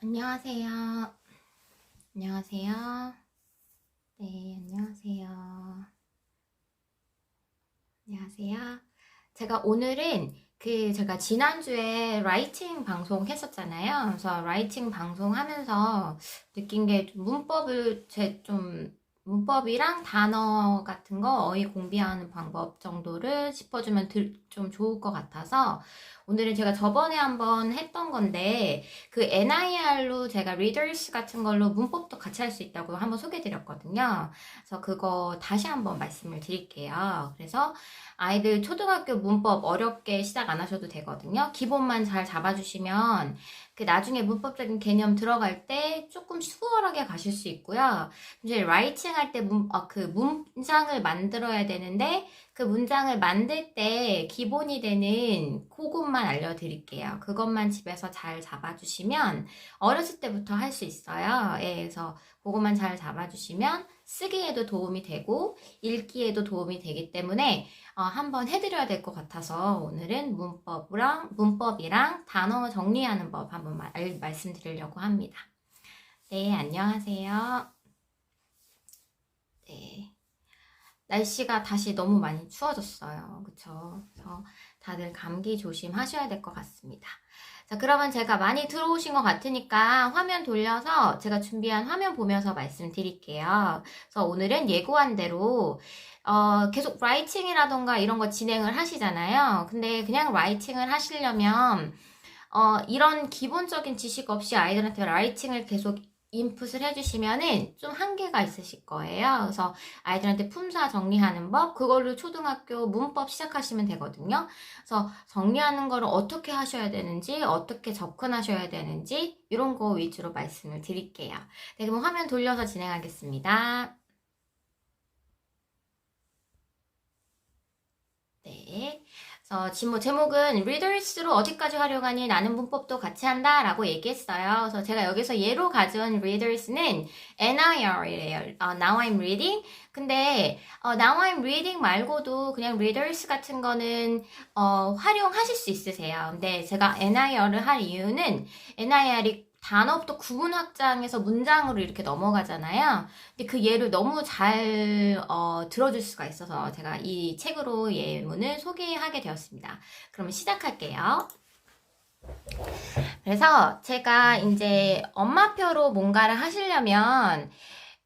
안녕하세요. 안녕하세요. 네, 안녕하세요. 안녕하세요. 제가 오늘은 제가 지난주에 라이팅 방송 했었잖아요. 그래서 라이팅 방송 하면서 느낀 게 문법이랑 단어 같은 거 어휘 공비하는 방법 정도를 짚어주면 좀 좋을 것 같아서 오늘은 제가 저번에 한번 했던 건데 그 NIR로 제가 리더스 같은 걸로 문법도 같이 할 수 있다고 한번 소개해 드렸거든요. 그래서 그거 다시 한번 말씀을 드릴게요. 그래서 아이들 초등학교 문법 어렵게 시작 안 하셔도 되거든요. 기본만 잘 잡아주시면 그 나중에 문법적인 개념 들어갈 때 조금 수월하게 가실 수 있고요. 이제 라이팅 할 때 그 문장을 만들어야 되는데 그 문장을 만들 때 기본이 되는 그것만 알려드릴게요. 그것만 집에서 잘 잡아주시면 어렸을 때부터 할 수 있어요. 예, 그래서 그것만 잘 잡아주시면 쓰기에도 도움이 되고 읽기에도 도움이 되기 때문에 한번 해드려야 될 것 같아서 오늘은 문법이랑 단어 정리하는 법 한번 말씀드리려고 합니다. 네, 안녕하세요. 네. 날씨가 다시 너무 많이 추워졌어요. 그쵸? 그래서 다들 감기 조심하셔야 될 것 같습니다. 자, 그러면 제가 많이 들어오신 것 같으니까 화면 돌려서 제가 준비한 화면 보면서 말씀드릴게요. 그래서 오늘은 예고한 대로 계속 라이팅이라던가 이런 거 진행을 하시잖아요. 근데 그냥 라이팅을 하시려면 이런 기본적인 지식 없이 아이들한테 라이팅을 계속 인풋을 해주시면은 좀 한계가 있으실 거예요. 그래서 아이들한테 품사 정리하는 법, 그걸로 초등학교 문법 시작하시면 되거든요. 그래서 정리하는 거를 어떻게 하셔야 되는지, 어떻게 접근하셔야 되는지, 이런 거 위주로 말씀을 드릴게요. 네, 그럼 화면 돌려서 진행하겠습니다. 네. 그래서 제목은 readers로 어디까지 활용하니 나는 문법도 같이 한다 라고 얘기했어요. 그래서 제가 여기서 예로 가져온 readers는 NIR이래요. Now I'm reading. 근데 Now I'm reading 말고도 그냥 readers 같은 거는 활용하실 수 있으세요. 근데 제가 NIR을 할 이유는 NIR이 단어부터 구문 확장해서 문장으로 이렇게 넘어가잖아요. 근데 그 예를 너무 잘 들어줄 수가 있어서 제가 이 책으로 예문을 소개하게 되었습니다. 그러면 시작할게요. 그래서 제가 이제 엄마표로 뭔가를 하시려면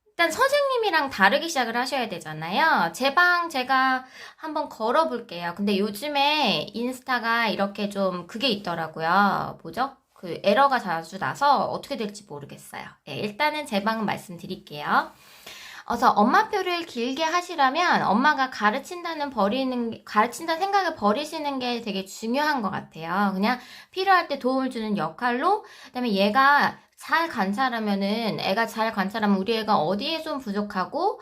일단 선생님이랑 다르게 시작을 하셔야 되잖아요. 제 방 제가 한번 걸어볼게요. 근데 요즘에 인스타가 이렇게 좀 그게 있더라고요. 뭐죠? 그 에러가 자주 나서 어떻게 될지 모르겠어요. 네, 일단은 제 방은 말씀드릴게요. 그래서 엄마표를 길게 하시려면 엄마가 가르친다는 생각을 버리시는 게 되게 중요한 것 같아요. 그냥 필요할 때 도움을 주는 역할로, 그다음에 애가 잘 관찰하면 우리 애가 어디에 좀 부족하고,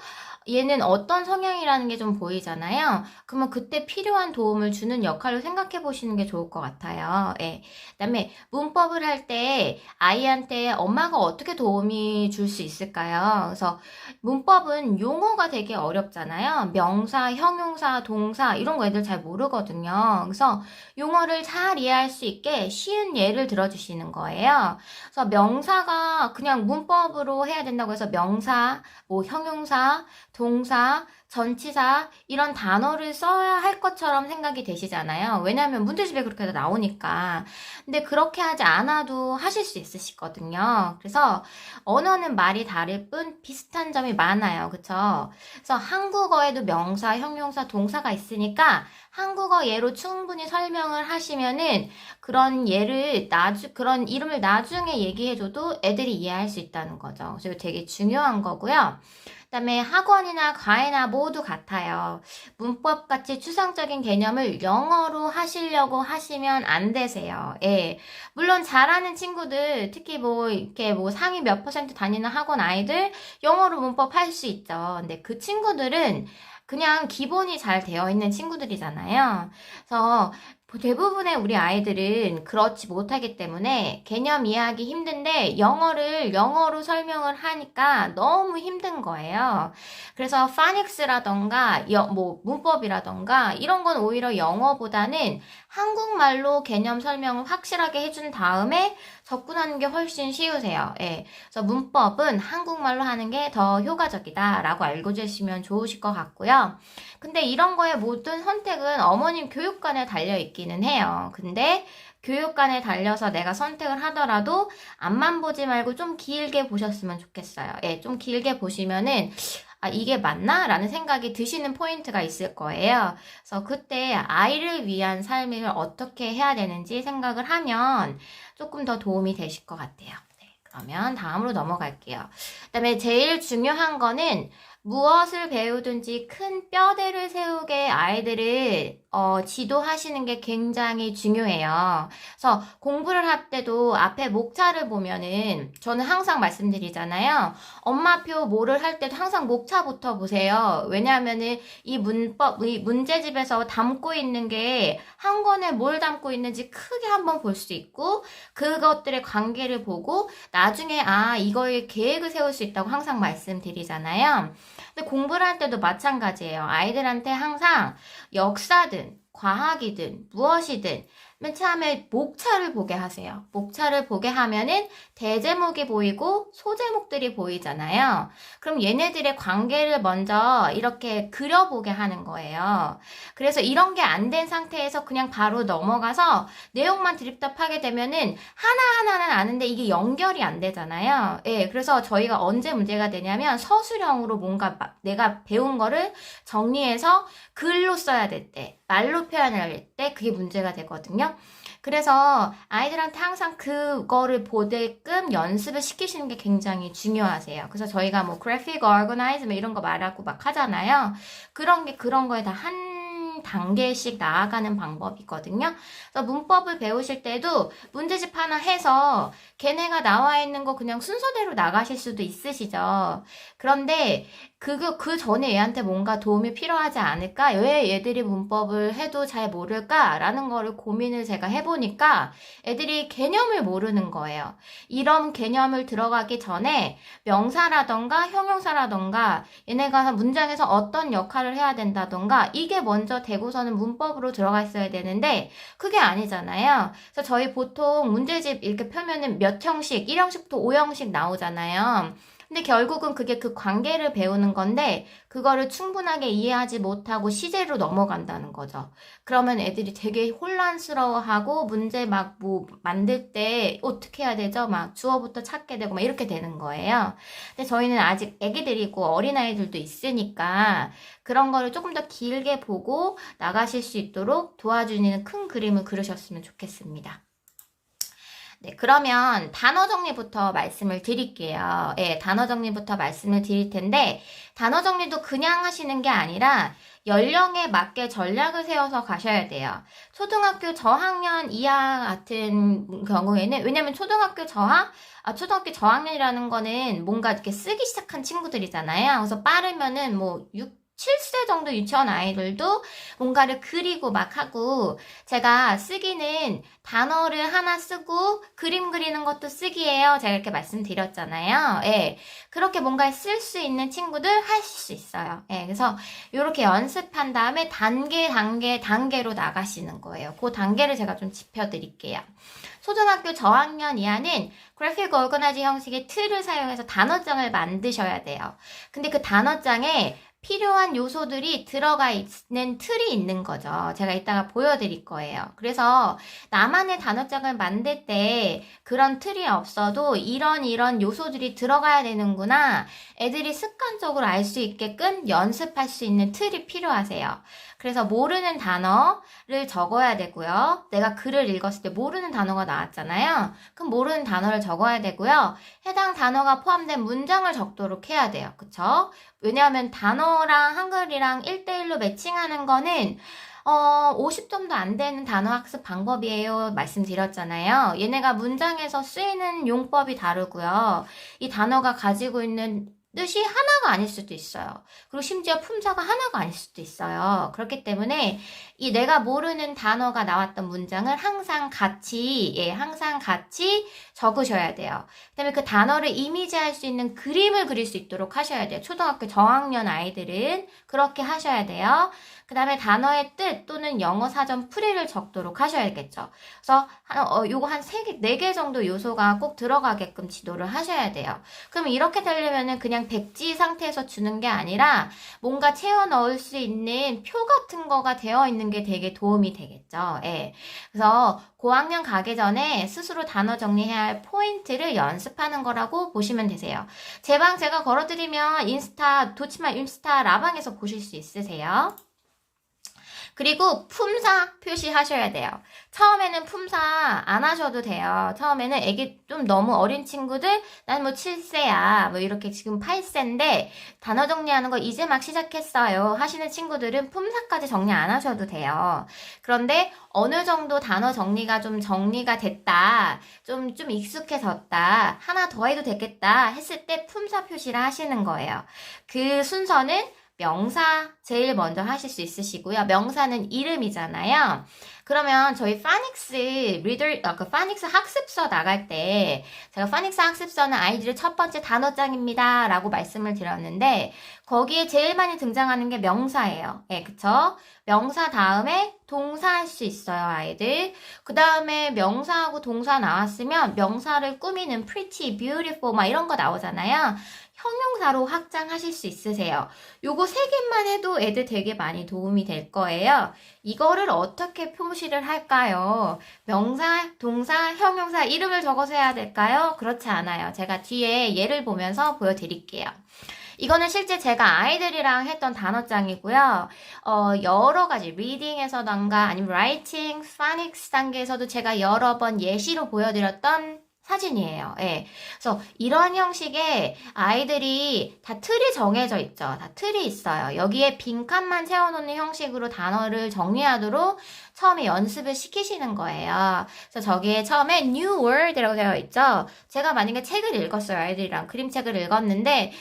얘는 어떤 성향이라는 게 좀 보이잖아요. 그러면 그때 필요한 도움을 주는 역할로 생각해 보시는 게 좋을 것 같아요. 예. 그다음에 문법을 할 때 아이한테 엄마가 어떻게 도움이 줄 수 있을까요? 그래서 문법은 용어가 되게 어렵잖아요. 명사, 형용사, 동사 이런 거 애들 잘 모르거든요. 그래서 용어를 잘 이해할 수 있게 쉬운 예를 들어주시는 거예요. 그래서 명사가 그냥 문법으로 해야 된다고 해서 명사, 뭐 형용사, 동사, 전치사 이런 단어를 써야 할 것처럼 생각이 되시잖아요. 왜냐하면 문제집에 그렇게 나오니까. 근데 그렇게 하지 않아도 하실 수 있으시거든요. 그래서 언어는 말이 다를 뿐 비슷한 점이 많아요. 그쵸? 그래서 한국어에도 명사, 형용사, 동사가 있으니까 한국어 예로 충분히 설명을 하시면은 그런 이름을 나중에 얘기해줘도 애들이 이해할 수 있다는 거죠. 그래서 이거 되게 중요한 거고요. 그다음에 학원이나 과외나 모두 같아요. 문법같이 추상적인 개념을 영어로 하시려고 하시면 안 되세요. 예. 물론 잘하는 친구들, 특히 이렇게 상위 몇 퍼센트 다니는 학원 아이들, 영어로 문법 할 수 있죠. 근데 그 친구들은 그냥 기본이 잘 되어 있는 친구들이잖아요. 그래서 대부분의 우리 아이들은 그렇지 못하기 때문에 개념 이해하기 힘든데 영어를 영어로 설명을 하니까 너무 힘든 거예요. 그래서 파닉스라던가 문법이라던가 이런 건 오히려 영어보다는 한국말로 개념 설명을 확실하게 해준 다음에 접근하는 게 훨씬 쉬우세요. 예. 그래서 문법은 한국말로 하는 게 더 효과적이다라고 알고 계시면 좋으실 것 같고요. 근데 이런 거의 모든 선택은 어머님 교육관에 달려 있기는 해요. 근데 교육관에 달려서 내가 선택을 하더라도 앞만 보지 말고 좀 길게 보셨으면 좋겠어요. 예, 좀 길게 보시면은 아, 이게 맞나? 라는 생각이 드시는 포인트가 있을 거예요. 그래서 그때 아이를 위한 삶을 어떻게 해야 되는지 생각을 하면 조금 더 도움이 되실 것 같아요. 네, 그러면 다음으로 넘어갈게요. 그다음에 제일 중요한 거는 무엇을 배우든지 큰 뼈대를 세우게 아이들을 지도하시는 게 굉장히 중요해요. 그래서 공부를 할 때도 앞에 목차를 보면은 저는 항상 말씀드리잖아요. 엄마표 뭐를 할 때도 항상 목차부터 보세요. 왜냐하면은 이 문제집에서 담고 있는 게 한 권에 뭘 담고 있는지 크게 한번 볼 수 있고 그것들의 관계를 보고 나중에 이거에 계획을 세울 수 있다고 항상 말씀드리잖아요. 근데 공부를 할 때도 마찬가지예요. 아이들한테 항상 역사든 과학이든 무엇이든 맨 처음에 목차를 보게 하세요. 목차를 보게 하면은 대제목이 보이고 소제목들이 보이잖아요. 그럼 얘네들의 관계를 먼저 이렇게 그려보게 하는 거예요. 그래서 이런 게 안 된 상태에서 그냥 바로 넘어가서 내용만 드립답하게 되면은 하나하나는 아는데 이게 연결이 안 되잖아요. 예, 그래서 저희가 언제 문제가 되냐면 서술형으로 뭔가 내가 배운 거를 정리해서 글로 써야 될 때, 말로 표현할 때 그게 문제가 되거든요. 그래서 아이들한테 항상 그거를 보게끔 연습을 시키시는 게 굉장히 중요하세요. 그래서 저희가 뭐 graphic organize 이런 거 말하고 막 하잖아요. 그런 거에 다 한 단계씩 나아가는 방법이거든요. 그래서 문법을 배우실 때도 문제집 하나 해서 걔네가 나와 있는 거 그냥 순서대로 나가실 수도 있으시죠. 그런데 그 전에 얘한테 뭔가 도움이 필요하지 않을까? 왜 얘들이 문법을 해도 잘 모를까? 라는 거를 고민을 제가 해보니까 애들이 개념을 모르는 거예요. 이런 개념을 들어가기 전에 명사라던가 형용사라던가 얘네가 문장에서 어떤 역할을 해야 된다던가 이게 먼저 되고서는 문법으로 들어가 있어야 되는데 그게 아니잖아요. 그래서 저희 보통 문제집 이렇게 펴면은 몇 형식, 1형식부터 5형식 나오잖아요. 근데 결국은 그게 그 관계를 배우는 건데 그거를 충분하게 이해하지 못하고 시제로 넘어간다는 거죠. 그러면 애들이 되게 혼란스러워하고 문제 막 뭐 만들 때 어떻게 해야 되죠? 막 주어부터 찾게 되고 막 이렇게 되는 거예요. 근데 저희는 아직 애기들이고 어린아이들도 있으니까 그런 거를 조금 더 길게 보고 나가실 수 있도록 도와주는 큰 그림을 그리셨으면 좋겠습니다. 네, 그러면 단어 정리부터 말씀을 드릴게요. 예, 단어 정리부터 말씀을 드릴 텐데, 단어 정리도 그냥 하시는 게 아니라, 연령에 맞게 전략을 세워서 가셔야 돼요. 초등학교 저학년 이하 같은 경우에는, 왜냐면 초등학교 저학년이라는 거는 뭔가 이렇게 쓰기 시작한 친구들이잖아요. 그래서 빠르면은 뭐 7세 정도 유치원 아이들도 뭔가를 그리고 막 하고 제가 쓰기는 단어를 하나 쓰고 그림 그리는 것도 쓰기예요. 제가 이렇게 말씀드렸잖아요. 예. 그렇게 뭔가 쓸 수 있는 친구들 하실 수 있어요. 예. 그래서 이렇게 연습한 다음에 단계로 나가시는 거예요. 그 단계를 제가 좀 짚어드릴게요. 초등학교 저학년 이하는 그래픽 오거나이즈 형식의 틀을 사용해서 단어장을 만드셔야 돼요. 근데 그 단어장에 필요한 요소들이 들어가 있는 틀이 있는 거죠. 제가 이따가 보여드릴 거예요. 그래서 나만의 단어장을 만들 때 그런 틀이 없어도 이런 요소들이 들어가야 되는구나. 애들이 습관적으로 알 수 있게끔 연습할 수 있는 틀이 필요하세요. 그래서 모르는 단어를 적어야 되고요. 내가 글을 읽었을 때 모르는 단어가 나왔잖아요. 그럼 모르는 단어를 적어야 되고요. 해당 단어가 포함된 문장을 적도록 해야 돼요. 그쵸? 왜냐하면 단어랑 한글이랑 1대1로 매칭하는 거는 50점도 안 되는 단어 학습 방법이에요. 말씀드렸잖아요. 얘네가 문장에서 쓰이는 용법이 다르고요. 이 단어가 가지고 있는 뜻이 하나가 아닐 수도 있어요. 그리고 심지어 품사가 하나가 아닐 수도 있어요. 그렇기 때문에 이 내가 모르는 단어가 나왔던 문장을 항상 같이 적으셔야 돼요. 그다음에 그 단어를 이미지할 수 있는 그림을 그릴 수 있도록 하셔야 돼요. 초등학교 저학년 아이들은 그렇게 하셔야 돼요. 그 다음에 단어의 뜻 또는 영어 사전 풀이를 적도록 하셔야겠죠. 그래서 요거 한 3개, 4개 정도 요소가 꼭 들어가게끔 지도를 하셔야 돼요. 그럼 이렇게 되려면은 그냥 백지 상태에서 주는 게 아니라 뭔가 채워 넣을 수 있는 표 같은 거가 되어 있는 게 되게 도움이 되겠죠. 예. 그래서 고학년 가기 전에 스스로 단어 정리해야 할 포인트를 연습하는 거라고 보시면 되세요. 제 방 제가 걸어드리면 도치마 인스타 라방에서 보실 수 있으세요. 그리고 품사 표시하셔야 돼요. 처음에는 품사 안 하셔도 돼요. 처음에는 애기 좀 너무 어린 친구들, 난 뭐 7세야, 뭐 이렇게 지금 8세인데 단어 정리하는 거 이제 막 시작했어요 하시는 친구들은 품사까지 정리 안 하셔도 돼요. 그런데 어느 정도 단어 정리가 됐다, 좀 익숙해졌다, 하나 더 해도 되겠다 했을 때 품사 표시를 하시는 거예요. 그 순서는 명사 제일 먼저 하실 수 있으시고요. 명사는 이름이잖아요. 그러면 저희 파닉스 파닉스 학습서 나갈 때 제가 파닉스 학습서는 아이들의 첫 번째 단어장입니다 라고 말씀을 드렸는데 거기에 제일 많이 등장하는 게 명사예요. 예, 그쵸? 명사 다음에 동사 할 수 있어요, 아이들. 그 다음에 명사하고 동사 나왔으면 명사를 꾸미는 pretty, beautiful 막 이런 거 나오잖아요. 형용사로 확장하실 수 있으세요. 요거 3개만 해도 애들 되게 많이 도움이 될 거예요. 이거를 어떻게 표시를 할까요? 명사, 동사, 형용사 이름을 적어서 해야 될까요? 그렇지 않아요. 제가 뒤에 예를 보면서 보여드릴게요. 이거는 실제 제가 아이들이랑 했던 단어장이고요. 여러 가지 리딩에서던가 아니면 라이팅, 파닉스 단계에서도 제가 여러 번 예시로 보여드렸던 사진이에요. 예. 그래서 이런 형식의 아이들이 다 틀이 정해져 있죠. 다 틀이 있어요. 여기에 빈칸만 채워놓는 형식으로 단어를 정리하도록 처음에 연습을 시키시는 거예요. 그래서 저기에 처음에 new word이라고 되어 있죠. 제가 만약에 책을 읽었어요. 아이들이랑 그림책을 읽었는데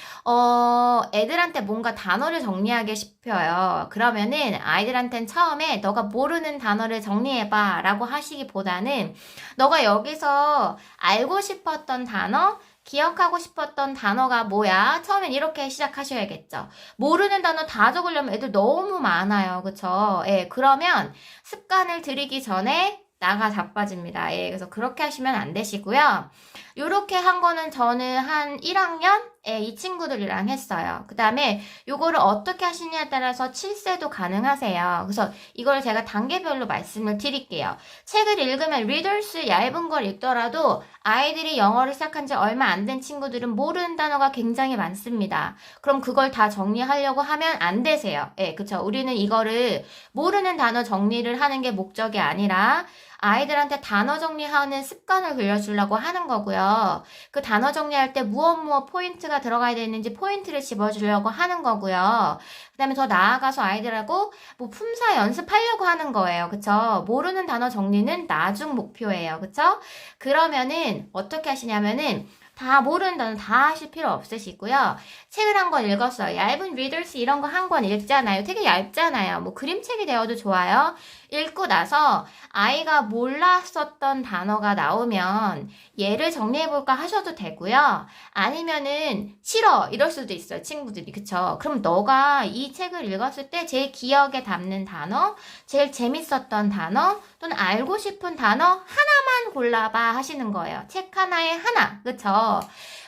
애들한테 뭔가 단어를 정리하기 싶어요. 그러면은 아이들한테는 처음에 너가 모르는 단어를 정리해봐 라고 하시기보다는 너가 여기서 알고 싶었던 단어, 기억하고 싶었던 단어가 뭐야? 처음엔 이렇게 시작하셔야겠죠. 모르는 단어 다 적으려면 애들 너무 많아요. 그쵸? 예, 그러면 습관을 들이기 전에 나가 자빠집니다. 예, 그래서 그렇게 하시면 안 되시고요. 요렇게 한 거는 저는 한 1학년? 예, 이 친구들이랑 했어요. 그 다음에 요거를 어떻게 하시냐에 따라서 7세도 가능하세요. 그래서 이걸 제가 단계별로 말씀을 드릴게요. 책을 읽으면 리더스 얇은 걸 읽더라도 아이들이 영어를 시작한 지 얼마 안 된 친구들은 모르는 단어가 굉장히 많습니다. 그럼 그걸 다 정리하려고 하면 안 되세요. 예, 그쵸. 우리는 이거를 모르는 단어 정리를 하는 게 목적이 아니라 아이들한테 단어 정리하는 습관을 들려주려고 하는 거고요. 그 단어 정리할 때 무엇 포인트가 들어가야 되는지 포인트를 집어주려고 하는 거고요. 그 다음에 더 나아가서 아이들하고 뭐 품사 연습하려고 하는 거예요. 그쵸? 모르는 단어 정리는 나중 목표예요. 그쵸? 그러면은 어떻게 하시냐면은 다 모르는 단어 다 하실 필요 없으시고요. 책을 한 권 읽었어요. 얇은 리더스 이런 거 한 권 읽잖아요. 되게 얇잖아요. 뭐 그림책이 되어도 좋아요. 읽고 나서 아이가 몰랐었던 단어가 나오면 얘를 정리해볼까 하셔도 되고요. 아니면은 싫어 이럴 수도 있어요. 친구들이. 그쵸? 그럼 너가 이 책을 읽었을 때 제일 기억에 남는 단어, 제일 재밌었던 단어 또는 알고 싶은 단어 하나만 골라봐 하시는 거예요. 책 하나에 하나. 그쵸?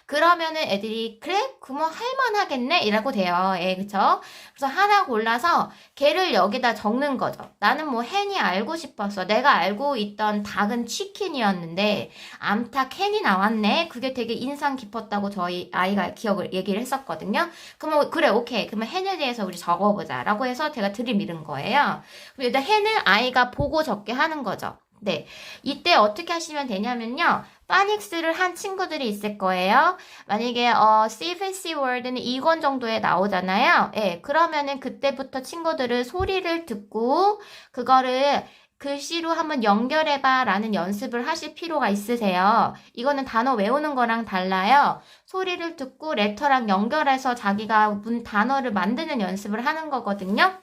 그러면은 애들이 그래? 그러면 할만하겠네? 이라고 돼요. 예, 그쵸? 그래서 하나 골라서 걔를 여기다 적는 거죠. 나는 뭐 헨이 알고 싶었어. 내가 알고 있던 닭은 치킨이었는데 암탉 헨이 나왔네. 그게 되게 인상 깊었다고 저희 아이가 얘기를 했었거든요. 그러면 그래, 오케이. 그러면 헨에 대해서 우리 적어보자. 라고 해서 제가 들이밀은 거예요. 그럼 일단 헨을 아이가 보고 적게 하는 거죠. 네. 이때 어떻게 하시면 되냐면요. 파닉스를 한 친구들이 있을 거예요. 만약에 CFC 월드는 2권 정도에 나오잖아요. 예, 그러면은 그때부터 친구들은 소리를 듣고 그거를 글씨로 한번 연결해봐 라는 연습을 하실 필요가 있으세요. 이거는 단어 외우는 거랑 달라요. 소리를 듣고 레터랑 연결해서 자기가 단어를 만드는 연습을 하는 거거든요.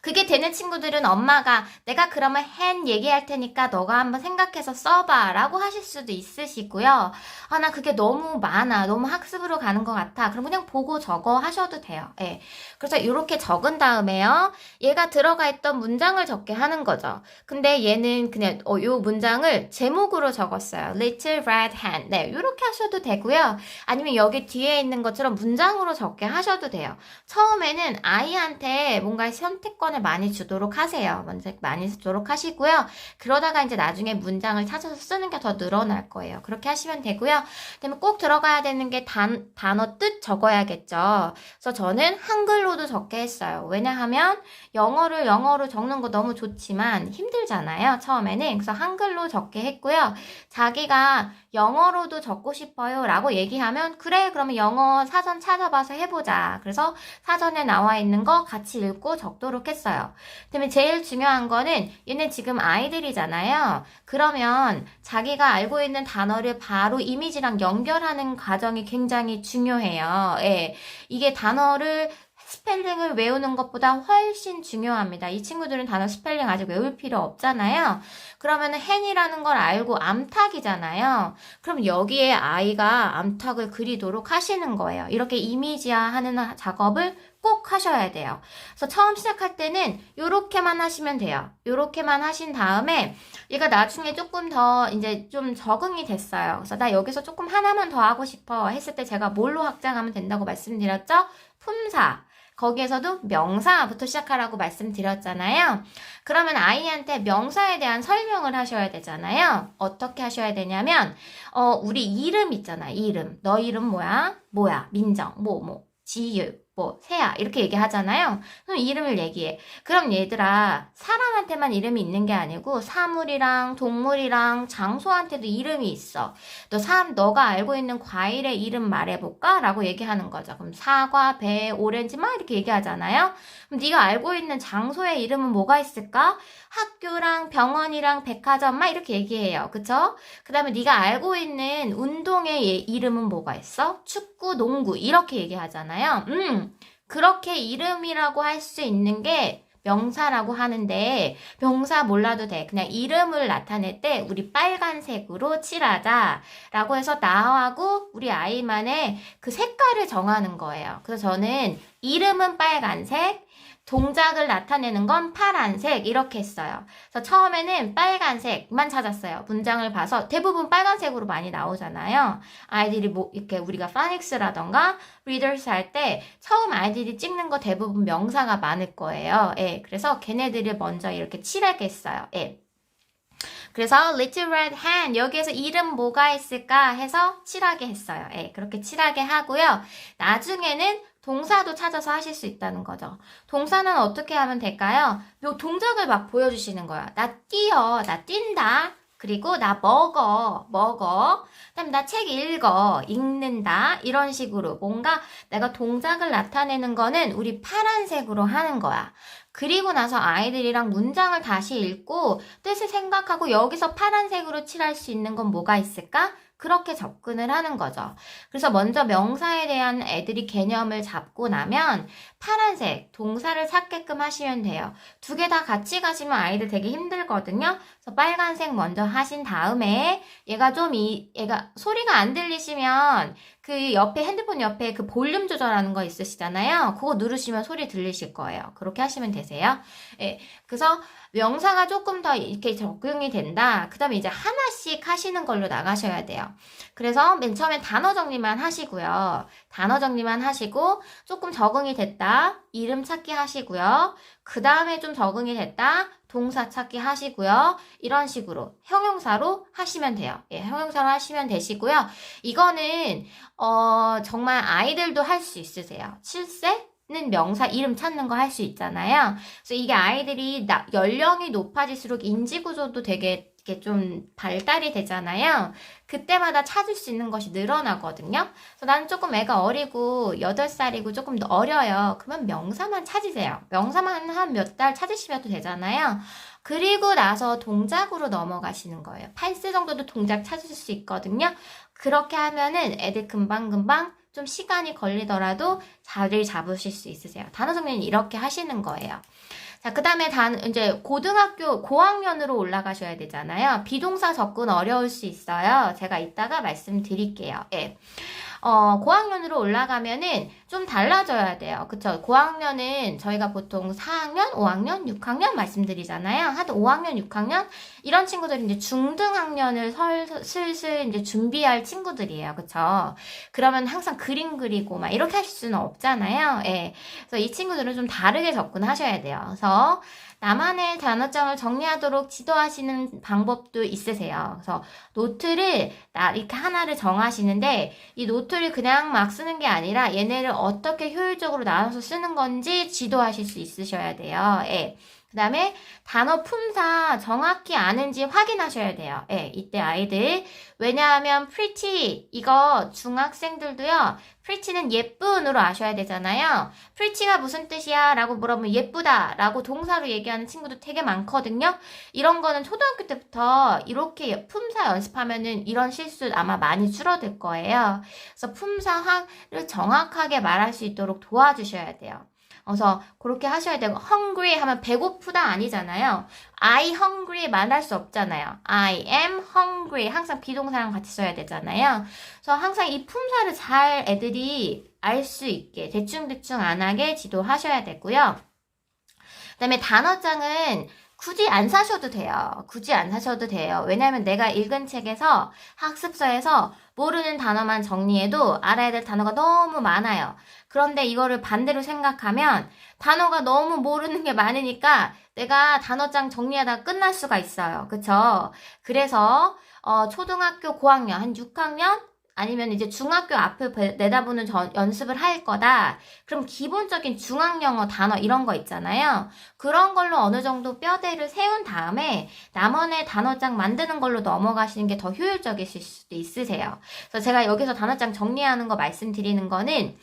그게 되는 친구들은 엄마가 내가 그러면 hen 얘기할 테니까 너가 한번 생각해서 써봐 라고 하실 수도 있으시고요. 아, 나 그게 너무 많아. 너무 학습으로 가는 것 같아. 그럼 그냥 보고 적어 하셔도 돼요. 예. 그래서 이렇게 적은 다음에요. 얘가 들어가 있던 문장을 적게 하는 거죠. 근데 얘는 그냥 요 문장을 제목으로 적었어요. Little Red Hen. 네, 이렇게 하셔도 되고요. 아니면 여기 뒤에 있는 것처럼 문장으로 적게 하셔도 돼요. 처음에는 아이한테 뭔가 선택권을 많이 주도록 하세요. 먼저 많이 주도록 하시고요. 그러다가 이제 나중에 문장을 찾아서 쓰는 게 더 늘어날 거예요. 그렇게 하시면 되고요. 그다음에 꼭 들어가야 되는 게 단어 뜻 적어야겠죠. 그래서 저는 한글로도 적게 했어요. 왜냐하면 영어로 적는 거 너무 좋지만 힘들잖아요. 처음에는. 그래서 한글로 적게 했고요. 자기가 영어로도 적고 싶어요 라고 얘기하면 그래 그러면 영어 사전 찾아봐서 해보자. 그래서 사전에 나와 있는 거 같이 읽고 적도록 했어요. 그다음에 제일 중요한 거는 얘는 지금 아이들이잖아요. 그러면 자기가 알고 있는 단어를 바로 이미지랑 연결하는 과정이 굉장히 중요해요. 예. 이게 단어를 스펠링을 외우는 것보다 훨씬 중요합니다. 이 친구들은 단어 스펠링 아직 외울 필요 없잖아요. 그러면은 hen이라는 걸 알고 암탉이잖아요. 그럼 여기에 아이가 암탉을 그리도록 하시는 거예요. 이렇게 이미지화하는 작업을 꼭 하셔야 돼요. 그래서 처음 시작할 때는 요렇게만 하시면 돼요. 요렇게만 하신 다음에 얘가 나중에 조금 더 이제 좀 적응이 됐어요. 그래서 나 여기서 조금 하나만 더 하고 싶어 했을 때 제가 뭘로 확장하면 된다고 말씀드렸죠? 품사. 거기에서도 명사부터 시작하라고 말씀드렸잖아요. 그러면 아이한테 명사에 대한 설명을 하셔야 되잖아요. 어떻게 하셔야 되냐면 우리 이름 있잖아. 이름. 너 이름 뭐야? 뭐야? 민정. 지유. 세야 이렇게 얘기하잖아요. 그럼 이름을 얘기해. 그럼 얘들아 사람한테만 이름이 있는 게 아니고 사물이랑 동물이랑 장소한테도 이름이 있어. 너가 알고 있는 과일의 이름 말해볼까? 라고 얘기하는 거죠. 그럼 사과, 배, 오렌지 막 이렇게 얘기하잖아요. 그럼 네가 알고 있는 장소의 이름은 뭐가 있을까? 학교랑 병원이랑 백화점 막 이렇게 얘기해요. 그쵸? 그 다음에 네가 알고 있는 운동의 이름은 뭐가 있어? 축구, 농구 이렇게 얘기하잖아요. 그렇게 이름이라고 할 수 있는 게 명사라고 하는데 명사 몰라도 돼. 그냥 이름을 나타낼 때 우리 빨간색으로 칠하자 라고 해서 나하고 우리 아이만의 그 색깔을 정하는 거예요. 그래서 저는 이름은 빨간색, 동작을 나타내는 건 파란색 이렇게 했어요. 그래서 처음에는 빨간색만 찾았어요. 문장을 봐서 대부분 빨간색으로 많이 나오잖아요. 아이들이 이렇게 우리가 파닉스라던가 리더스 할 때 처음 아이들이 찍는 거 대부분 명사가 많을 거예요. 예, 그래서 걔네들을 먼저 이렇게 칠하겠어요. 예. 그래서 Little Red Hen 여기에서 이름 뭐가 있을까 해서 칠하게 했어요. 예, 그렇게 칠하게 하고요. 나중에는 동사도 찾아서 하실 수 있다는 거죠. 동사는 어떻게 하면 될까요? 요 동작을 막 보여주시는 거야. 나 뛰어, 나 뛴다. 그리고 나 먹어. 그다음에 나 책 읽는다. 이런 식으로 뭔가 내가 동작을 나타내는 거는 우리 파란색으로 하는 거야. 그리고 나서 아이들이랑 문장을 다시 읽고 뜻을 생각하고 여기서 파란색으로 칠할 수 있는 건 뭐가 있을까? 그렇게 접근을 하는 거죠. 그래서 먼저 명사에 대한 애들이 개념을 잡고 나면 파란색, 동사를 찾게끔 하시면 돼요. 두 개 다 같이 가시면 아이들 되게 힘들거든요. 그래서 빨간색 먼저 하신 다음에 얘가 소리가 안 들리시면 그 옆에 핸드폰 옆에 그 볼륨 조절하는 거 있으시잖아요. 그거 누르시면 소리 들리실 거예요. 그렇게 하시면 되세요. 예, 그래서 명사가 조금 더 이렇게 적용이 된다. 그 다음에 이제 하나씩 하시는 걸로 나가셔야 돼요. 그래서 맨 처음엔 단어 정리만 하시고요. 단어 정리만 하시고 조금 적응이 됐다. 이름 찾기 하시고요. 그 다음에 좀 적응이 됐다. 동사 찾기 하시고요. 이런 식으로 형용사로 하시면 돼요. 예, 형용사로 하시면 되시고요. 이거는 정말 아이들도 할 수 있으세요. 7세? 는 명사 이름 찾는 거 할 수 있잖아요. 그래서 이게 아이들이 연령이 높아질수록 인지구조도 되게 이렇게 좀 발달이 되잖아요. 그때마다 찾을 수 있는 것이 늘어나거든요. 그래서 나는 조금 애가 어리고 8살이고 조금 더 어려요. 그러면 명사만 찾으세요. 명사만 한 몇 달 찾으시면 되잖아요. 그리고 나서 동작으로 넘어가시는 거예요. 8세 정도도 동작 찾으실 수 있거든요. 그렇게 하면은 애들 금방금방 좀 시간이 걸리더라도 자리를 잡으실 수 있으세요. 단어 정리는 이렇게 하시는 거예요. 자, 그 다음에 이제 고등학교 고학년으로 올라가셔야 되잖아요. 비동사 접근 어려울 수 있어요. 제가 이따가 말씀드릴게요. 예. 고학년으로 올라가면은 좀 달라져야 돼요. 그쵸? 고학년은 저희가 보통 4학년, 5학년, 6학년 말씀드리잖아요. 하여튼 5학년, 6학년 이런 친구들이 이제 중등학년을 슬슬 이제 준비할 친구들이에요. 그쵸? 그러면 항상 그림 그리고 막 이렇게 하실 수는 없잖아요. 예. 그래서 이 친구들은 좀 다르게 접근하셔야 돼요. 그래서 나만의 단어장을 정리하도록 지도하시는 방법도 있으세요. 그래서 노트를 이렇게 하나를 정하시는데 이 노트를 그냥 막 쓰는 게 아니라 얘네를 어떻게 효율적으로 나눠서 쓰는 건지 지도하실 수 있으셔야 돼요. 예. 그 다음에 단어 품사 정확히 아는지 확인하셔야 돼요. 예, 이때 아이들. 왜냐하면 pretty 이거 중학생들도요. pretty는 예쁜으로 아셔야 되잖아요. pretty가 무슨 뜻이야? 라고 물어보면 예쁘다 라고 동사로 얘기하는 친구도 되게 많거든요. 이런 거는 초등학교 때부터 이렇게 품사 연습하면은 이런 실수 아마 많이 줄어들 거예요. 그래서 품사를 정확하게 말할 수 있도록 도와주셔야 돼요. 그래서 그렇게 하셔야 되고 hungry 하면 배고프다 아니잖아요. I hungry 말할 수 없잖아요. I am hungry 항상 비동사랑 같이 써야 되잖아요. 그래서 항상 이 품사를 잘 애들이 알 수 있게 대충대충 안 하게 지도하셔야 되고요. 그 다음에 단어장은 굳이 안 사셔도 돼요. 굳이 안 사셔도 돼요. 왜냐하면 내가 읽은 책에서 학습서에서 모르는 단어만 정리해도 알아야 될 단어가 너무 많아요. 그런데 이거를 반대로 생각하면 단어가 너무 모르는 게 많으니까 내가 단어장 정리하다가 끝날 수가 있어요. 그쵸? 그래서 초등학교 고학년 한 6학년 아니면 이제 중학교 앞을 내다보는 연습을 할 거다. 그럼 기본적인 중학영어 단어 이런 거 있잖아요. 그런 걸로 어느 정도 뼈대를 세운 다음에 나만의 단어장 만드는 걸로 넘어가시는 게 더 효율적이실 수도 있으세요. 그래서 제가 여기서 단어장 정리하는 거 말씀드리는 거는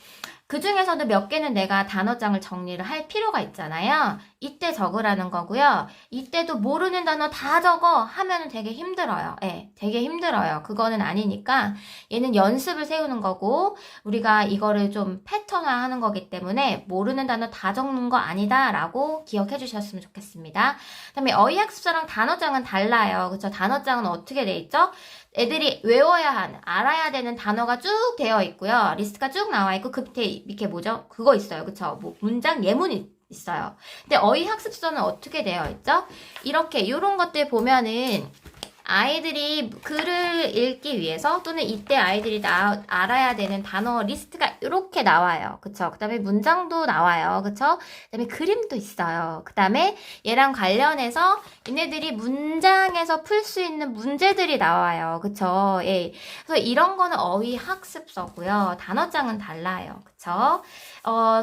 그 중에서도 몇 개는 내가 단어장을 정리를 할 필요가 있잖아요. 이때 적으라는 거고요. 이때도 모르는 단어 다 적어 하면은 되게 힘들어요. 예, 되게 힘들어요. 그거는 아니니까 얘는 연습을 세우는 거고 우리가 이거를 좀 패턴화 하는 거기 때문에 모르는 단어 다 적는 거 아니다 라고 기억해 주셨으면 좋겠습니다. 그다음에 어휘학습서랑 단어장은 달라요. 그쵸? 단어장은 어떻게 돼 있죠? 애들이 외워야 하는, 알아야 되는 단어가 쭉 되어 있고요. 리스트가 쭉 나와 있고 그 밑에 이렇게 뭐죠? 그거 있어요. 그쵸? 뭐 문장 예문이 있어요. 근데 어휘학습서는 어떻게 되어 있죠? 이렇게 요런 것들 보면은 아이들이 글을 읽기 위해서 또는 이때 아이들이 알아야 되는 단어 리스트가 이렇게 나와요. 그쵸? 그 다음에 문장도 나와요. 그쵸? 그 다음에 그림도 있어요. 그 다음에 얘랑 관련해서 얘네들이 문장에서 풀 수 있는 문제들이 나와요. 그쵸? 예. 그래서 이런 거는 어휘학습서고요. 단어장은 달라요. 그쵸?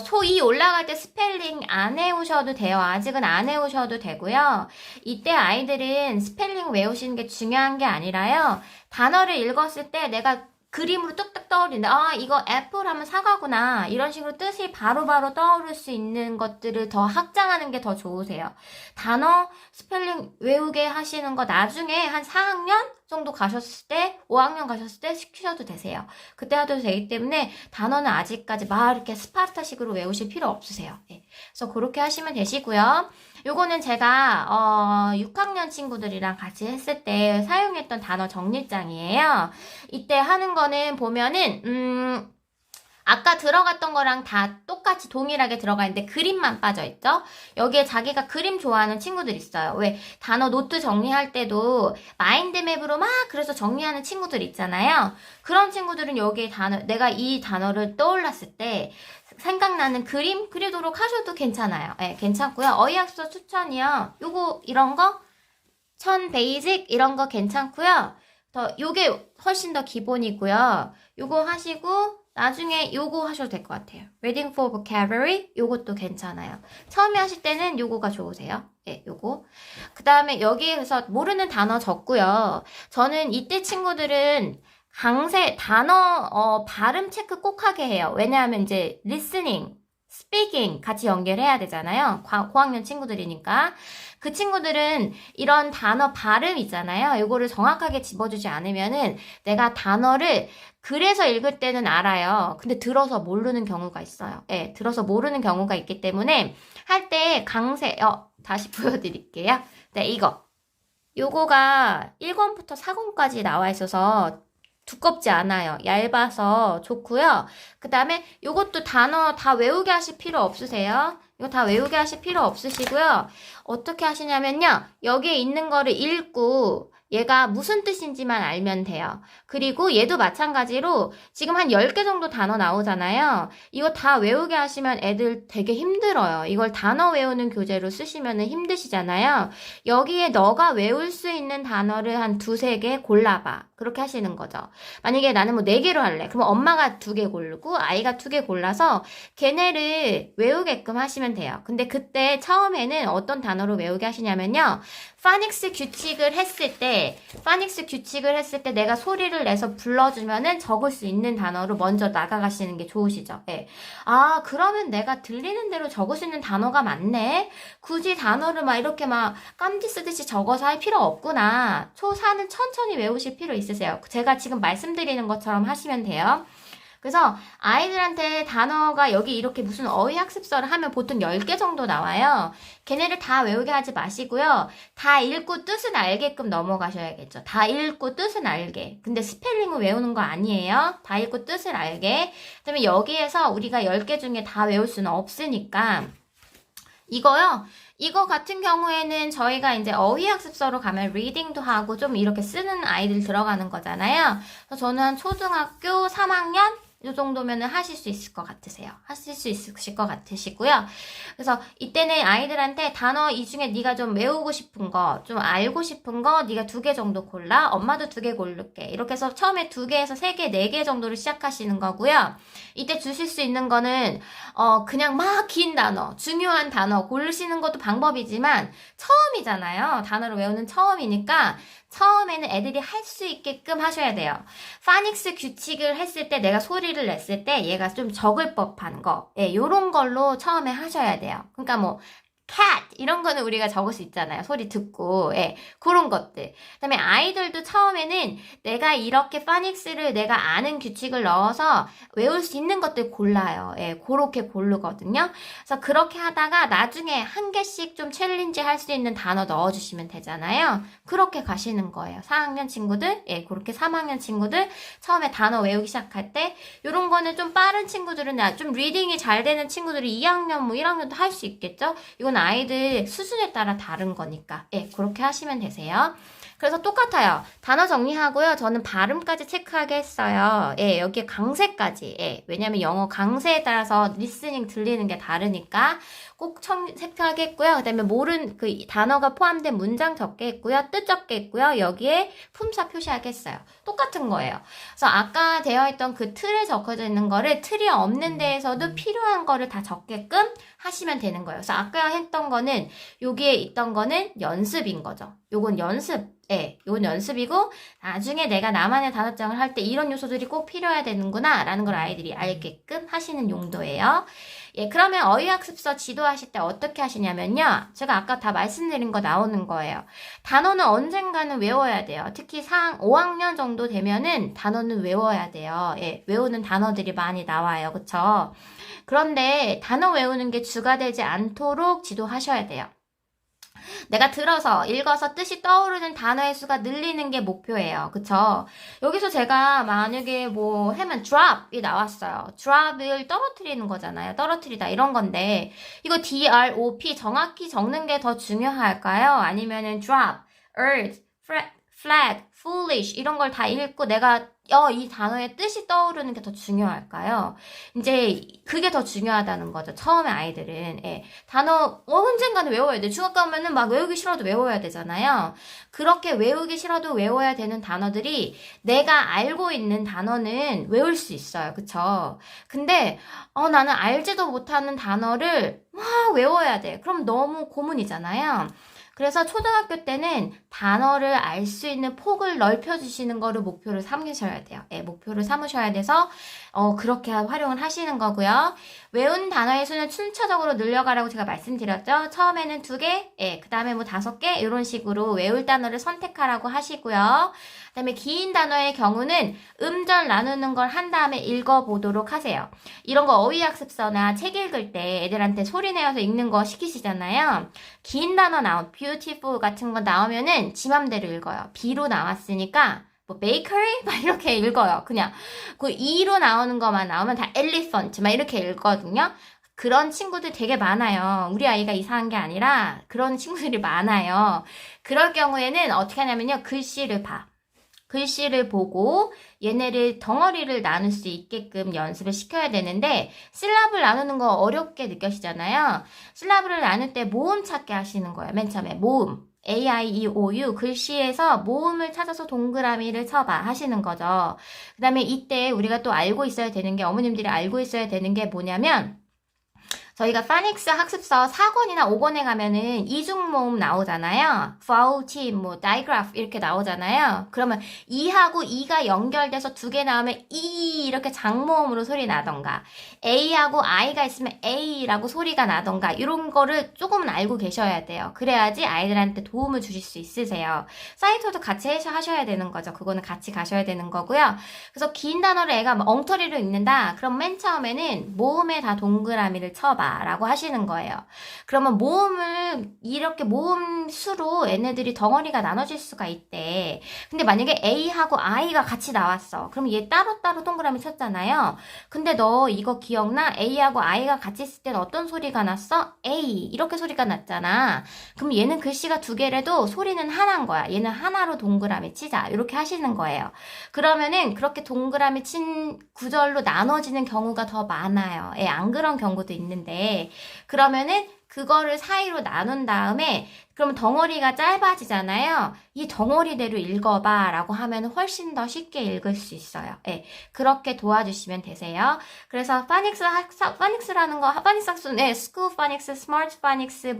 소위 올라갈 때 스펠링 안 해오셔도 돼요. 아직은 안 해오셔도 되고요. 이때 아이들은 스펠링 외우시는 게 중요한 게 아니라요. 단어를 읽었을 때 내가 그림으로 뚝뚝 떠오르는데 이거 애플 하면 사과구나 이런 식으로 뜻이 바로바로 떠오를 수 있는 것들을 더 확장하는 게 더 좋으세요. 단어 스펠링 외우게 하시는 거 나중에 한 4학년 정도 가셨을 때 5학년 가셨을 때 시키셔도 되세요. 그때 하도 되기 때문에 단어는 아직까지 막 이렇게 스파르타식으로 외우실 필요 없으세요. 네. 그래서 그렇게 하시면 되시고요. 요거는 제가 6학년 친구들이랑 같이 했을 때 사용했던 단어 정리장이에요. 이때 하는 거는 보면은 아까 들어갔던 거랑 다 똑같이 동일하게 들어가 있는데 그림만 빠져있죠? 여기에 자기가 그림 좋아하는 친구들 있어요. 왜? 단어 노트 정리할 때도 마인드맵으로 막 그래서 정리하는 친구들 있잖아요. 그런 친구들은 여기에 내가 이 단어를 떠올랐을 때 생각나는 그림 그리도록 하셔도 괜찮아요. 네, 괜찮고요. 어휘학습서 추천이요. 요거 이런 거 베이직 이런 거 괜찮고요. 요게 훨씬 더 기본이고요. 요거 하시고 나중에 요거 하셔도 될 것 같아요. Reading for Vocabulary 요것도 괜찮아요. 처음에 하실 때는 요거가 좋으세요. 예, 요거. 그 다음에 여기에서 모르는 단어 적고요. 저는 이때 친구들은 강세 단어 발음 체크 꼭 하게 해요. 왜냐하면 이제 listening speaking 같이 연결해야 되잖아요. 고학년 친구들이니까. 그 친구들은 이런 단어 발음 있잖아요. 이거를 정확하게 집어주지 않으면은 내가 단어를 그래서 읽을 때는 알아요. 근데 들어서 모르는 경우가 있어요. 예, 들어서 모르는 경우가 있기 때문에 할 때 다시 보여드릴게요. 네, 요거가 1권부터 4권까지 나와 있어서 두껍지 않아요. 얇아서 좋고요. 그 다음에 요것도 단어 다 외우게 하실 필요 없으세요. 이거 다 외우게 하실 필요 없으시고요. 어떻게 하시냐면요. 여기에 있는 거를 읽고 얘가 무슨 뜻인지만 알면 돼요. 그리고 얘도 마찬가지로 지금 한 10개 정도 단어 나오잖아요. 이거 다 외우게 하시면 애들 되게 힘들어요. 이걸 단어 외우는 교재로 쓰시면 힘드시잖아요. 여기에 너가 외울 수 있는 단어를 한 2-3개 골라봐. 그렇게 하시는 거죠. 만약에 나는 뭐 4개로 할래. 그럼 엄마가 2개 고르고 아이가 2개 골라서 걔네를 외우게끔 하시면 돼요. 근데 그때 처음에는 어떤 단어로 외우게 하시냐면요. 파닉스 규칙을 했을 때 내가 소리를 내서 불러주면은 적을 수 있는 단어로 먼저 나가가시는 게 좋으시죠. 예. 아, 그러면 내가 들리는 대로 적을 수 있는 단어가 많네? 굳이 단어를 막 이렇게 막 깜지 쓰듯이 적어서 할 필요 없구나. 초4는 천천히 외우실 필요 있으세요. 제가 지금 말씀드리는 것처럼 하시면 돼요. 그래서 아이들한테 단어가 여기 이렇게 무슨 어휘학습서를 하면 보통 10개 정도 나와요. 걔네를 다 외우게 하지 마시고요. 다 읽고 뜻은 알게끔 넘어가셔야겠죠. 다 읽고 뜻은 알게. 근데 스펠링을 외우는 거 아니에요. 다 읽고 뜻을 알게. 그다음에 여기에서 우리가 10개 중에 다 외울 수는 없으니까 이거 같은 경우에는 저희가 이제 어휘학습서로 가면 리딩도 하고 좀 이렇게 쓰는 아이들 들어가는 거잖아요. 그래서 저는 초등학교 3학년 이 정도면은 하실 수 있을 것 같으세요. 하실 수 있으실 것 같으시고요. 그래서 이때는 아이들한테 단어 이 중에 네가 좀 외우고 싶은 거, 좀 알고 싶은 거 네가 2개 정도 골라. 엄마도 2개 고를게. 이렇게 해서 처음에 2개에서 3개, 4개 정도로 시작하시는 거고요. 이때 주실 수 있는 거는 그냥 막 긴 단어, 중요한 단어 고르시는 것도 방법이지만 처음이잖아요. 단어를 외우는 처음이니까 처음에는 애들이 할 수 있게끔 하셔야 돼요. 파닉스 규칙을 했을 때 내가 소리를 냈을 때 얘가 좀 적을 법한 거, 예, 요런 걸로 처음에 하셔야 돼요. 그러니까 뭐 cat 이런 거는 우리가 적을 수 있잖아요. 소리 듣고, 예, 그런 것들. 그다음에 아이들도 처음에는 내가 이렇게 파닉스를 내가 아는 규칙을 넣어서 외울 수 있는 것들 골라요. 예, 그렇게 고르거든요. 그래서 그렇게 하다가 나중에 한 개씩 좀 챌린지 할 수 있는 단어 넣어주시면 되잖아요. 그렇게 가시는 거예요. 4학년 친구들, 예, 그렇게 3학년 친구들 처음에 단어 외우기 시작할 때 이런 거는 좀 빠른 친구들은 좀 리딩이 잘 되는 친구들이 2학년 뭐 1학년도 할 수 있겠죠. 이건 아이들 수준에 따라 다른 거니까, 예, 그렇게 하시면 되세요. 그래서 똑같아요. 단어 정리하고요. 저는 발음까지 체크하게 했어요. 예, 여기에 강세까지. 예, 왜냐면 영어 강세에 따라서 리스닝 들리는 게 다르니까 꼭 체크하게 했고요. 그 다음에 그 단어가 포함된 문장 적게 했고요. 뜻 적게 했고요. 여기에 품사 표시하게 했어요. 똑같은 거예요. 그래서 아까 되어 있던 그 틀에 적혀져 있는 거를 틀이 없는 데에서도 필요한 거를 다 적게끔 하시면 되는 거예요. 그래서 아까 했던 거는 여기에 있던 거는 연습인 거죠. 요건 연습. 예, 요건 연습이고 나중에 내가 나만의 단어장을 할 때 이런 요소들이 꼭 필요해야 되는구나 라는 걸 아이들이 알게끔 하시는 용도예요. 예, 그러면 어휘학습서 지도하실 때 어떻게 하시냐면요. 제가 아까 다 말씀드린 거 나오는 거예요. 단어는 언젠가는 외워야 돼요. 특히 5학년 정도 되면은 단어는 외워야 돼요. 예, 외우는 단어들이 많이 나와요. 그쵸? 그런데 단어 외우는 게 주가 되지 않도록 지도하셔야 돼요. 내가 들어서 읽어서 뜻이 떠오르는 단어의 수가 늘리는 게 목표예요. 그쵸? 여기서 제가 만약에 뭐 하면 drop이 나왔어요. drop을 떨어뜨리는 거잖아요. 떨어뜨리다 이런 건데 이거 drop 정확히 적는 게 더 중요할까요? 아니면은 drop, earth, flag, foolish 이런 걸 다 읽고 내가 이 단어의 뜻이 떠오르는 게 더 중요할까요? 이제 그게 더 중요하다는 거죠. 처음에 아이들은. 예. 단어 언젠가는 외워야 돼. 중학교 가면은 막 외우기 싫어도 외워야 되잖아요. 그렇게 외우기 싫어도 외워야 되는 단어들이 내가 알고 있는 단어는 외울 수 있어요. 그쵸? 근데 나는 알지도 못하는 단어를 막 외워야 돼. 그럼 너무 고문이잖아요. 그래서 초등학교 때는 단어를 알 수 있는 폭을 넓혀주시는 거를 목표를 삼으셔야 돼요. 예, 목표를 삼으셔야 돼서 그렇게 활용을 하시는 거고요. 외운 단어의 수는 순차적으로 늘려가라고 제가 말씀드렸죠. 처음에는 2개, 예, 그 다음에 뭐 5개 이런 식으로 외울 단어를 선택하라고 하시고요. 그 다음에 긴 단어의 경우는 음절 나누는 걸 한 다음에 읽어보도록 하세요. 이런 거 어휘학습서나 책 읽을 때 애들한테 소리 내어서 읽는 거 시키시잖아요. 긴 단어 beautiful 같은 거 나오면은 지 맘대로 읽어요. B로 나왔으니까 뭐 bakery? 막 이렇게 읽어요. 그냥 그 E로 나오는 것만 나오면 다 elephant 막 이렇게 읽거든요. 그런 친구들 되게 많아요. 우리 아이가 이상한 게 아니라 그런 친구들이 많아요. 그럴 경우에는 어떻게 하냐면요. 글씨를 보고 얘네를 덩어리를 나눌 수 있게끔 연습을 시켜야 되는데 실랍을 나누는 거 어렵게 느껴지잖아요. 실랍을 나눌 때 모음 찾기 하시는 거예요. 맨 처음에 모음. A-I-E-O-U 글씨에서 모음을 찾아서 동그라미를 쳐봐 하시는 거죠. 그 다음에 이때 우리가 또 알고 있어야 되는 게 어머님들이 알고 있어야 되는 게 뭐냐면 저희가 파닉스 학습서 4권이나 5권에 가면은 이중모음 나오잖아요. vowel, team, 뭐 digraph 이렇게 나오잖아요. 그러면 이하고 이가 연결돼서 2개 나오면 이 이렇게 장모음으로 소리 나던가 A하고 I가 있으면 A라고 소리가 나던가 이런 거를 조금은 알고 계셔야 돼요. 그래야지 아이들한테 도움을 주실 수 있으세요. 사이토도 같이 하셔야 되는 거죠. 그거는 같이 가셔야 되는 거고요. 그래서 긴 단어를 애가 엉터리로 읽는다. 그럼 맨 처음에는 모음에 다 동그라미를 쳐봐. 라고 하시는 거예요. 그러면 모음을 이렇게 모음 수로 얘네들이 덩어리가 나눠질 수가 있대. 근데 만약에 A하고 I가 같이 나왔어. 그럼 얘 따로따로 동그라미 쳤잖아요. 근데 너 이거 기억나? A하고 I가 같이 있을 땐 어떤 소리가 났어? A 이렇게 소리가 났잖아. 그럼 얘는 글씨가 2개래도 소리는 하나인 거야. 얘는 하나로 동그라미 치자. 이렇게 하시는 거예요. 그러면은 그렇게 동그라미 친 구절로 나눠지는 경우가 더 많아요. 예, 안 그런 경우도 있는데 그러면은 그거를 사이로 나눈 다음에 그러면 덩어리가 짧아지잖아요. 이 덩어리대로 읽어봐 라고 하면 훨씬 더 쉽게 읽을 수 있어요. 예, 그렇게 도와주시면 되세요. 그래서 파닉스라는 거, 파닉스 학습, 네, 스쿨 파닉스, 스마트 파닉스,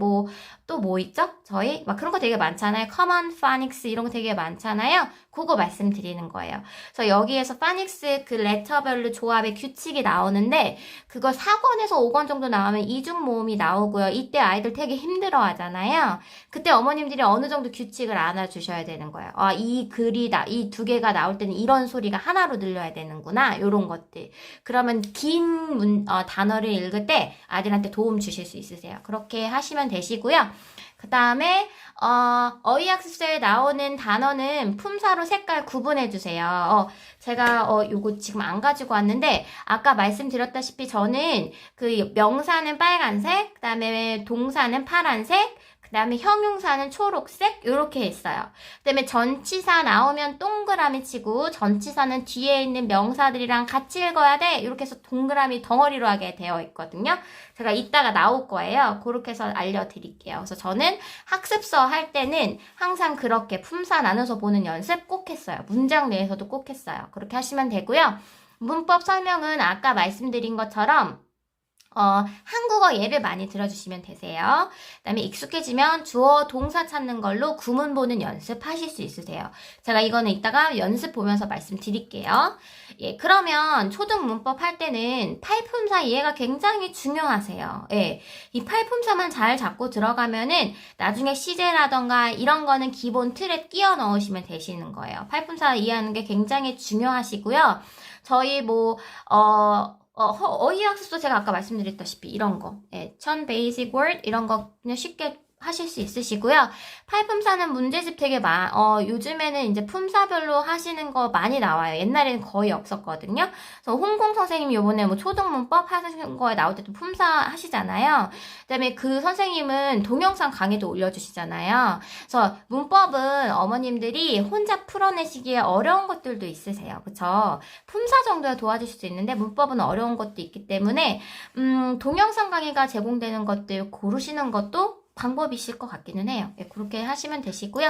또 뭐 있죠? 저희 막 그런 거 되게 많잖아요. 커먼 파닉스 이런 거 되게 많잖아요. 그거 말씀드리는 거예요. 그래서 여기에서 파닉스 그 레터별로 조합의 규칙이 나오는데 그거 4권에서 5권 정도 나오면 이중 모음이 나오고요. 이때 아이들 되게 힘들어 하잖아요. 그때 어머님들이 어느 정도 규칙을 알아주셔야 되는 거예요. 아, 이 글이다. 이 2개가 나올 때는 이런 소리가 하나로 들려야 되는구나. 이런 것들. 그러면 긴 단어를 읽을 때 아이들한테 도움 주실 수 있으세요. 그렇게 하시면 되시고요. 그 다음에 어휘학습서에 나오는 단어는 품사로 색깔 구분해 주세요. 제가 요거 지금 안 가지고 왔는데 아까 말씀드렸다시피 저는 그 명사는 빨간색, 그 다음에 동사는 파란색, 그 다음에 형용사는 초록색 이렇게 했어요. 그 다음에 전치사 나오면 동그라미 치고 전치사는 뒤에 있는 명사들이랑 같이 읽어야 돼 이렇게 해서 동그라미 덩어리로 하게 되어 있거든요. 제가 이따가 나올 거예요. 그렇게 해서 알려드릴게요. 그래서 저는 학습서 할 때는 항상 그렇게 품사 나눠서 보는 연습 꼭 했어요. 문장 내에서도 꼭 했어요. 그렇게 하시면 되고요. 문법 설명은 아까 말씀드린 것처럼 한국어 예를 많이 들어주시면 되세요. 그 다음에 익숙해지면 주어 동사 찾는 걸로 구문 보는 연습 하실 수 있으세요. 제가 이거는 이따가 연습 보면서 말씀드릴게요. 예, 그러면 초등 문법 할 때는 팔품사 이해가 굉장히 중요하세요. 예, 이 팔품사만 잘 잡고 들어가면은 나중에 시제라던가 이런 거는 기본 틀에 끼워 넣으시면 되시는 거예요. 팔품사 이해하는 게 굉장히 중요하시고요. 저희 어휘학습서 제가 아까 말씀드렸다시피 이런 거, 예, 1000 basic word 이런 거 그냥 쉽게 하실 수 있으시고요. 팔품사는 문제집 되게 요즘에는 이제 품사별로 하시는 거 많이 나와요. 옛날에는 거의 없었거든요. 그래서 홍콩 선생님 요번에 초등문법 하시는 거에 나올 때도 품사 하시잖아요. 그 다음에 그 선생님은 동영상 강의도 올려주시잖아요. 그래서 문법은 어머님들이 혼자 풀어내시기에 어려운 것들도 있으세요. 그쵸? 품사 정도야 도와주실 수 있는데 문법은 어려운 것도 있기 때문에 동영상 강의가 제공되는 것들 고르시는 것도 방법이실 것 같기는 해요. 예, 그렇게 하시면 되시고요.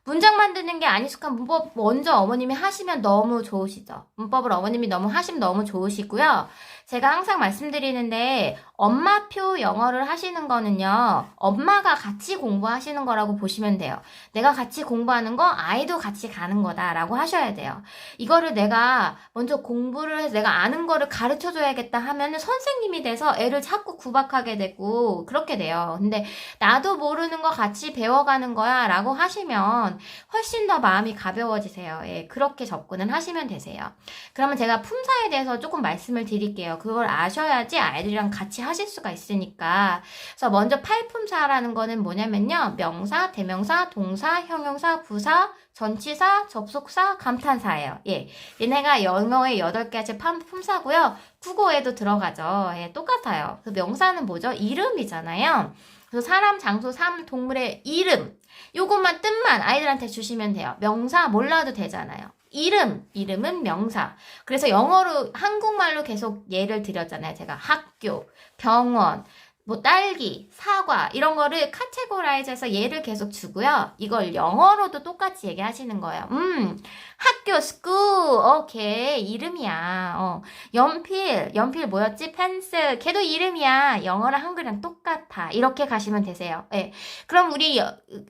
문장 만드는 게 안 익숙한 문법 먼저 어머님이 하시면 너무 좋으시죠. 문법을 어머님이 너무 하시면 너무 좋으시고요. 제가 항상 말씀드리는데 엄마표 영어를 하시는 거는요. 엄마가 같이 공부하시는 거라고 보시면 돼요. 내가 같이 공부하는 거 아이도 같이 가는 거다라고 하셔야 돼요. 이거를 내가 먼저 공부를 해서 내가 아는 거를 가르쳐 줘야겠다 하면은 선생님이 돼서 애를 자꾸 구박하게 되고 그렇게 돼요. 근데 나도 모르는 거 같이 배워가는 거야 라고 하시면 훨씬 더 마음이 가벼워지세요. 예, 그렇게 접근을 하시면 되세요. 그러면 제가 품사에 대해서 조금 말씀을 드릴게요. 그걸 아셔야지 아이들이랑 같이 하실 수가 있으니까. 그래서 먼저 팔품사라는 거는 뭐냐면요. 명사, 대명사, 동사, 형용사, 부사, 전치사, 접속사, 감탄사예요. 예. 얘네가 영어의 8가지 품사고요. 국어에도 들어가죠. 예, 똑같아요. 그 명사는 뭐죠? 이름이잖아요. 그래서 사람, 장소, 동물의 이름. 요것만 뜻만 아이들한테 주시면 돼요. 명사 몰라도 되잖아요. 이름은 명사. 그래서 영어로, 한국말로 계속 예를 드렸잖아요. 제가 학교, 병원, 뭐 딸기, 사과 이런 거를 카테고라이즈해서 예를 계속 주고요. 이걸 영어로도 똑같이 얘기하시는 거예요. 학교, school, 오케이, 이름이야. 연필 뭐였지? 펜슬, 걔도 이름이야. 영어랑 한글이랑 똑같아. 이렇게 가시면 되세요. 예. 그럼 우리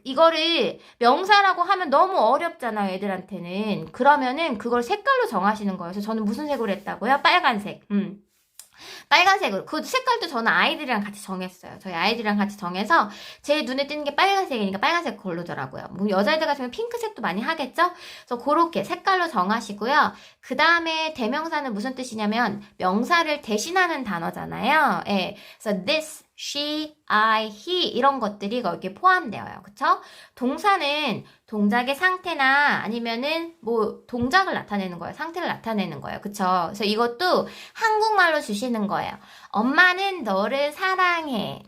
이거를 명사라고 하면 너무 어렵잖아요, 애들한테는. 그러면은 그걸 색깔로 정하시는 거예요. 그래서 저는 무슨 색으로 했다고요? 빨간색. 빨간색으로. 그 색깔도 저는 아이들이랑 같이 정했어요. 저희 아이들이랑 같이 정해서 제 눈에 띄는 게 빨간색이니까 빨간색 고르더라고요. 뭐 여자애들 같으면 핑크색도 많이 하겠죠? 그래서 그렇게 색깔로 정하시고요. 그 다음에 대명사는 무슨 뜻이냐면 명사를 대신하는 단어잖아요. 예. 그래서 this, she, I, he 이런 것들이 거기에 포함되어요. 그쵸? 동사는 동작의 상태나 아니면은 뭐 동작을 나타내는 거예요. 상태를 나타내는 거예요. 그쵸? 그래서 이것도 한국말로 주시는 거예요. 엄마는 너를 사랑해.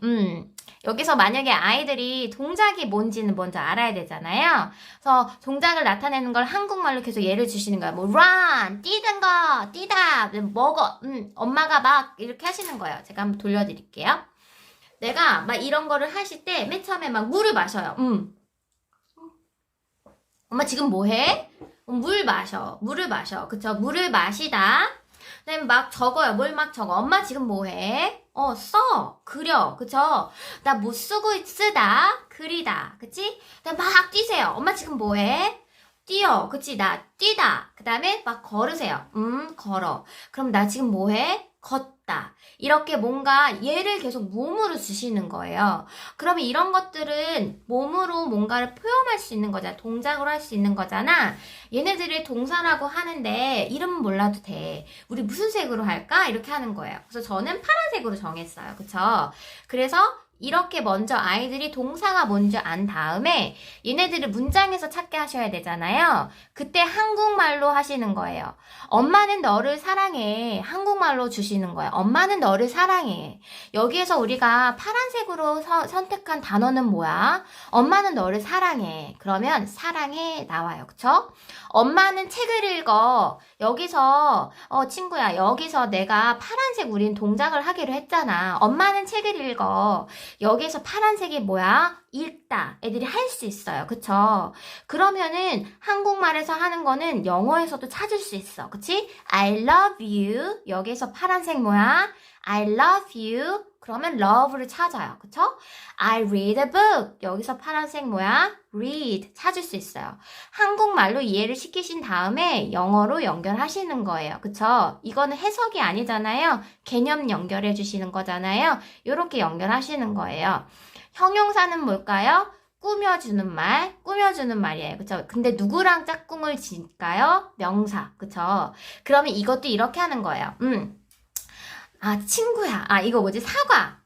여기서 만약에 아이들이 동작이 뭔지는 먼저 알아야 되잖아요. 그래서 동작을 나타내는 걸 한국말로 계속 예를 주시는 거예요. 뭐 run, 뛰다, 먹어. 엄마가 막 이렇게 하시는 거예요. 제가 한번 돌려드릴게요. 내가 막 이런 거를 하실 때 맨 처음에 막 물을 마셔요. 엄마 지금 뭐 해? 물을 마셔. 그쵸? 물을 마시다. 그다음에 막 적어요. 뭘 막 적어. 엄마 지금 뭐 해? 그려. 그쵸? 나 뭐 쓰다. 그리다. 그치? 그다음에 막 뛰세요. 엄마 지금 뭐 해? 뛰어. 그치? 나 뛰다. 그 다음에 막 걸으세요. 걸어. 그럼 나 지금 뭐 해? 걷다. 이렇게 뭔가 얘를 계속 몸으로 주시는 거예요. 그러면 이런 것들은 몸으로 뭔가를 표현할 수 있는 거잖아. 동작으로 할 수 있는 거잖아. 얘네들을 동사라고 하는데 이름은 몰라도 돼. 우리 무슨 색으로 할까? 이렇게 하는 거예요. 그래서 저는 파란색으로 정했어요. 그쵸? 그래서 이렇게 먼저 아이들이 동사가 뭔지 안 다음에 얘네들을 문장에서 찾게 하셔야 되잖아요. 그때 한국말로 하시는 거예요. 엄마는 너를 사랑해. 한국말로 주시는 거예요. 엄마는 너를 사랑해. 여기에서 우리가 파란색으로 선택한 단어는 뭐야? 엄마는 너를 사랑해. 그러면 사랑해 나와요. 그쵸? 엄마는 책을 읽어. 여기서 친구야 여기서 내가 파란색 우린 동작을 하기로 했잖아. 엄마는 책을 읽어. 여기서 파란색이 뭐야? 읽다. 애들이 할 수 있어요. 그쵸? 그러면은 한국말에서 하는 거는 영어에서도 찾을 수 있어. 그치? I love you. 여기서 파란색 뭐야? I love you. 그러면 love를 찾아요. 그쵸? I read a book. 여기서 파란색 뭐야? read. 찾을 수 있어요. 한국말로 이해를 시키신 다음에 영어로 연결하시는 거예요. 그쵸? 이거는 해석이 아니잖아요. 개념 연결해 주시는 거잖아요. 이렇게 연결하시는 거예요. 형용사는 뭘까요? 꾸며주는 말이에요. 그쵸? 근데 누구랑 짝꿍을 질까요? 명사. 그쵸? 그러면 이것도 이렇게 하는 거예요. 친구야. 이거 뭐지?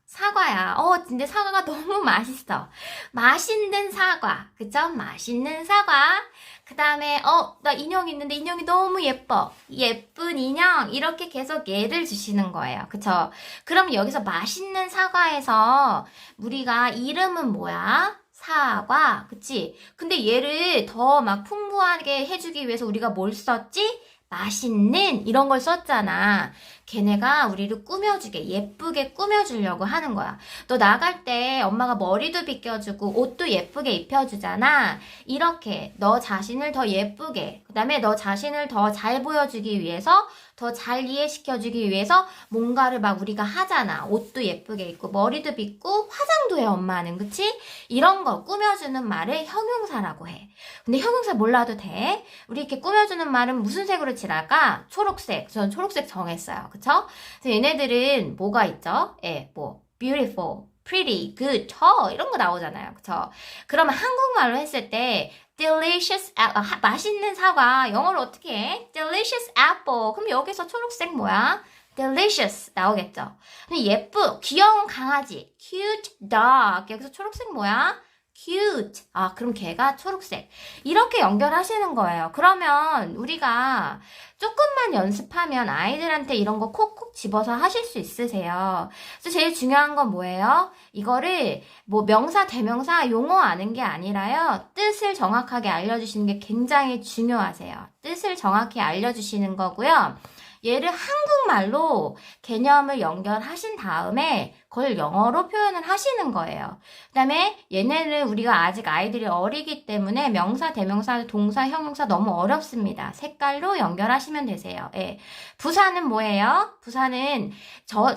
사과야. 근데 사과가 너무 맛있어. 맛있는 사과. 그쵸? 맛있는 사과. 그 다음에, 나 인형 있는데 인형이 너무 예뻐. 예쁜 인형. 이렇게 계속 예를 주시는 거예요. 그쵸? 그럼 여기서 맛있는 사과에서 우리가 이름은 뭐야? 사과. 그치? 근데 얘를 더 막 풍부하게 해주기 위해서 우리가 뭘 썼지? 맛있는 이런 걸 썼잖아. 걔네가 우리를 꾸며주게, 예쁘게 꾸며주려고 하는 거야. 너 나갈 때 엄마가 머리도 빗겨주고 옷도 예쁘게 입혀주잖아. 이렇게 너 자신을 더 예쁘게, 그 다음에 너 자신을 더 잘 보여주기 위해서, 더 잘 이해시켜주기 위해서 뭔가를 막 우리가 하잖아. 옷도 예쁘게 입고 머리도 빗고 화장도 해, 엄마는. 그치? 이런 거 꾸며주는 말을 형용사라고 해. 근데 형용사 몰라도 돼. 우리 이렇게 꾸며주는 말은 무슨 색으로 칠할까? 초록색. 전 초록색 정했어요. 그쵸? 그래서 얘네들은 뭐가 있죠? 예, 뭐 beautiful, pretty, good, tall 이런 거 나오잖아요. 그쵸? 그러면 한국말로 했을 때 delicious, 맛있는 사과 영어로 어떻게 해? delicious apple. 그럼 여기서 초록색 뭐야? delicious 나오겠죠? 근데 귀여운 강아지 cute dog. 여기서 초록색 뭐야? cute. 그럼 걔가 초록색. 이렇게 연결하시는 거예요. 그러면 우리가 조금만 연습하면 아이들한테 이런 거 콕콕 집어서 하실 수 있으세요. 그래서 제일 중요한 건 뭐예요? 이거를 뭐 명사, 대명사, 용어 아는 게 아니라요. 뜻을 정확하게 알려주시는 게 굉장히 중요하세요. 뜻을 정확히 알려주시는 거고요. 얘를 한국말로 개념을 연결하신 다음에 그걸 영어로 표현을 하시는 거예요. 그 다음에 얘네는 우리가 아직 아이들이 어리기 때문에 명사, 대명사, 동사, 형용사 너무 어렵습니다. 색깔로 연결하시면 되세요. 예. 부사는 뭐예요? 부사는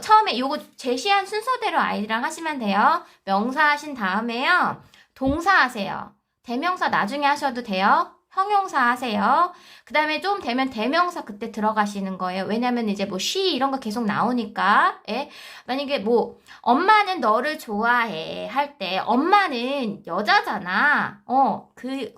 처음에 요거 제시한 순서대로 아이들이랑 하시면 돼요. 명사 하신 다음에요. 동사 하세요. 대명사 나중에 하셔도 돼요. 형용사 하세요. 그 다음에 좀 되면 대명사 그때 들어가시는 거예요. 왜냐면 이제 뭐 she 이런 거 계속 나오니까. 예? 만약에 뭐 엄마는 너를 좋아해 할 때 엄마는 여자잖아.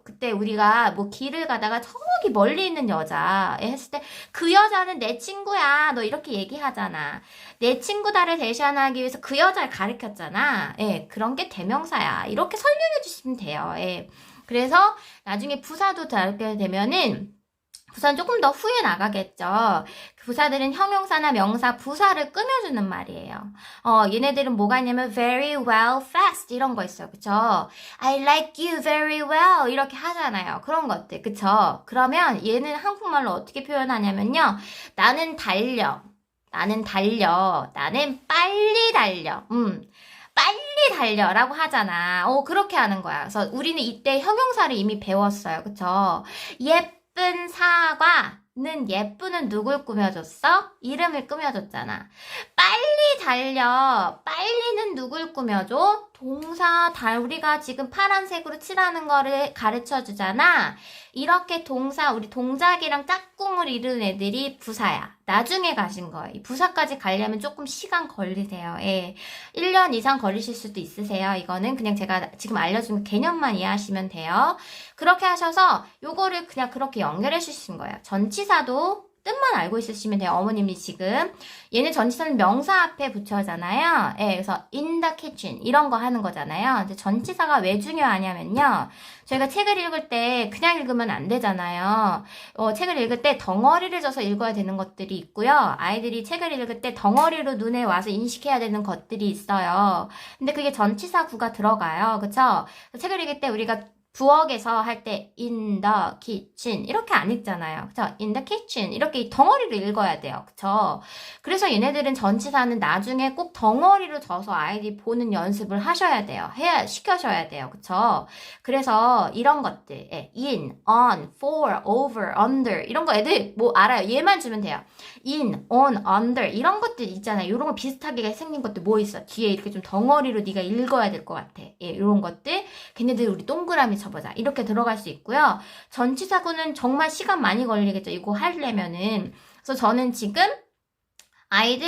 그때 우리가 뭐 길을 가다가 저기 멀리 있는 여자 했을 때 그 여자는 내 친구야. 너 이렇게 얘기하잖아. 내 친구다를 대신하기 위해서 그 여자를 가르쳤잖아. 예, 그런 게 대명사야. 이렇게 설명해 주시면 돼요. 예. 그래서 나중에 부사도 다르게 되면은 부사는 조금 더 후에 나가겠죠. 부사들은 형용사나 명사, 부사를 꾸며주는 말이에요. 얘네들은 뭐가 있냐면 very well, fast 이런 거 있어요. 그쵸? I like you very well 이렇게 하잖아요. 그런 것들. 그쵸? 그러면 얘는 한국말로 어떻게 표현하냐면요. 나는 달려. 나는 빨리 달려. 빨리 달려라고 하잖아. 그렇게 하는 거야. 그래서 우리는 이때 형용사를 이미 배웠어요. 그쵸? 예쁜 사과는 예쁘는 누굴 꾸며줬어? 이름을 꾸며줬잖아. 빨리 달려. 빨리는 누굴 꾸며줘? 동사, 우리가 지금 파란색으로 칠하는 거를 가르쳐 주잖아. 이렇게 우리 동작이랑 짝꿍을 이루는 애들이 부사야. 나중에 가신 거예요. 부사까지 가려면 조금 시간 걸리세요. 예. 1년 이상 걸리실 수도 있으세요. 이거는 그냥 제가 지금 알려준 개념만 이해하시면 돼요. 그렇게 하셔서 요거를 그냥 그렇게 연결해 주신 거예요. 전치사도 뜻만 알고 있으시면 돼요. 어머님이 지금. 얘는 전치사는 명사 앞에 붙여잖아요. 예, 그래서 in the kitchen 이런 거 하는 거잖아요. 근데 전치사가 왜 중요하냐면요. 저희가 책을 읽을 때 그냥 읽으면 안 되잖아요. 책을 읽을 때 덩어리를 져서 읽어야 되는 것들이 있고요. 아이들이 책을 읽을 때 덩어리로 눈에 와서 인식해야 되는 것들이 있어요. 근데 그게 전치사 구가 들어가요. 그쵸? 책을 읽을 때 우리가 부엌에서 할 때 in the kitchen 이렇게 안 읽잖아요. 그쵸? in the kitchen 이렇게 덩어리로 읽어야 돼요. 그쵸? 그래서 얘네들은 전치사는 나중에 꼭 덩어리로 져서 아이들이 보는 연습을 하셔야 돼요. 시켜셔야 돼요. 그쵸? 그래서 이런 것들 in, on, for, over, under 이런 거 애들 뭐 알아요. 얘만 주면 돼요. in, on, under 이런 것들 있잖아요. 이런 거 비슷하게 생긴 것들 뭐 있어? 뒤에 이렇게 좀 덩어리로 네가 읽어야 될 것 같아. 이런 것들 걔네들 우리 동그라미 쳐보자. 이렇게 들어갈 수 있고요. 전치사구는 정말 시간 많이 걸리겠죠. 이거 하려면은. 그래서 저는 지금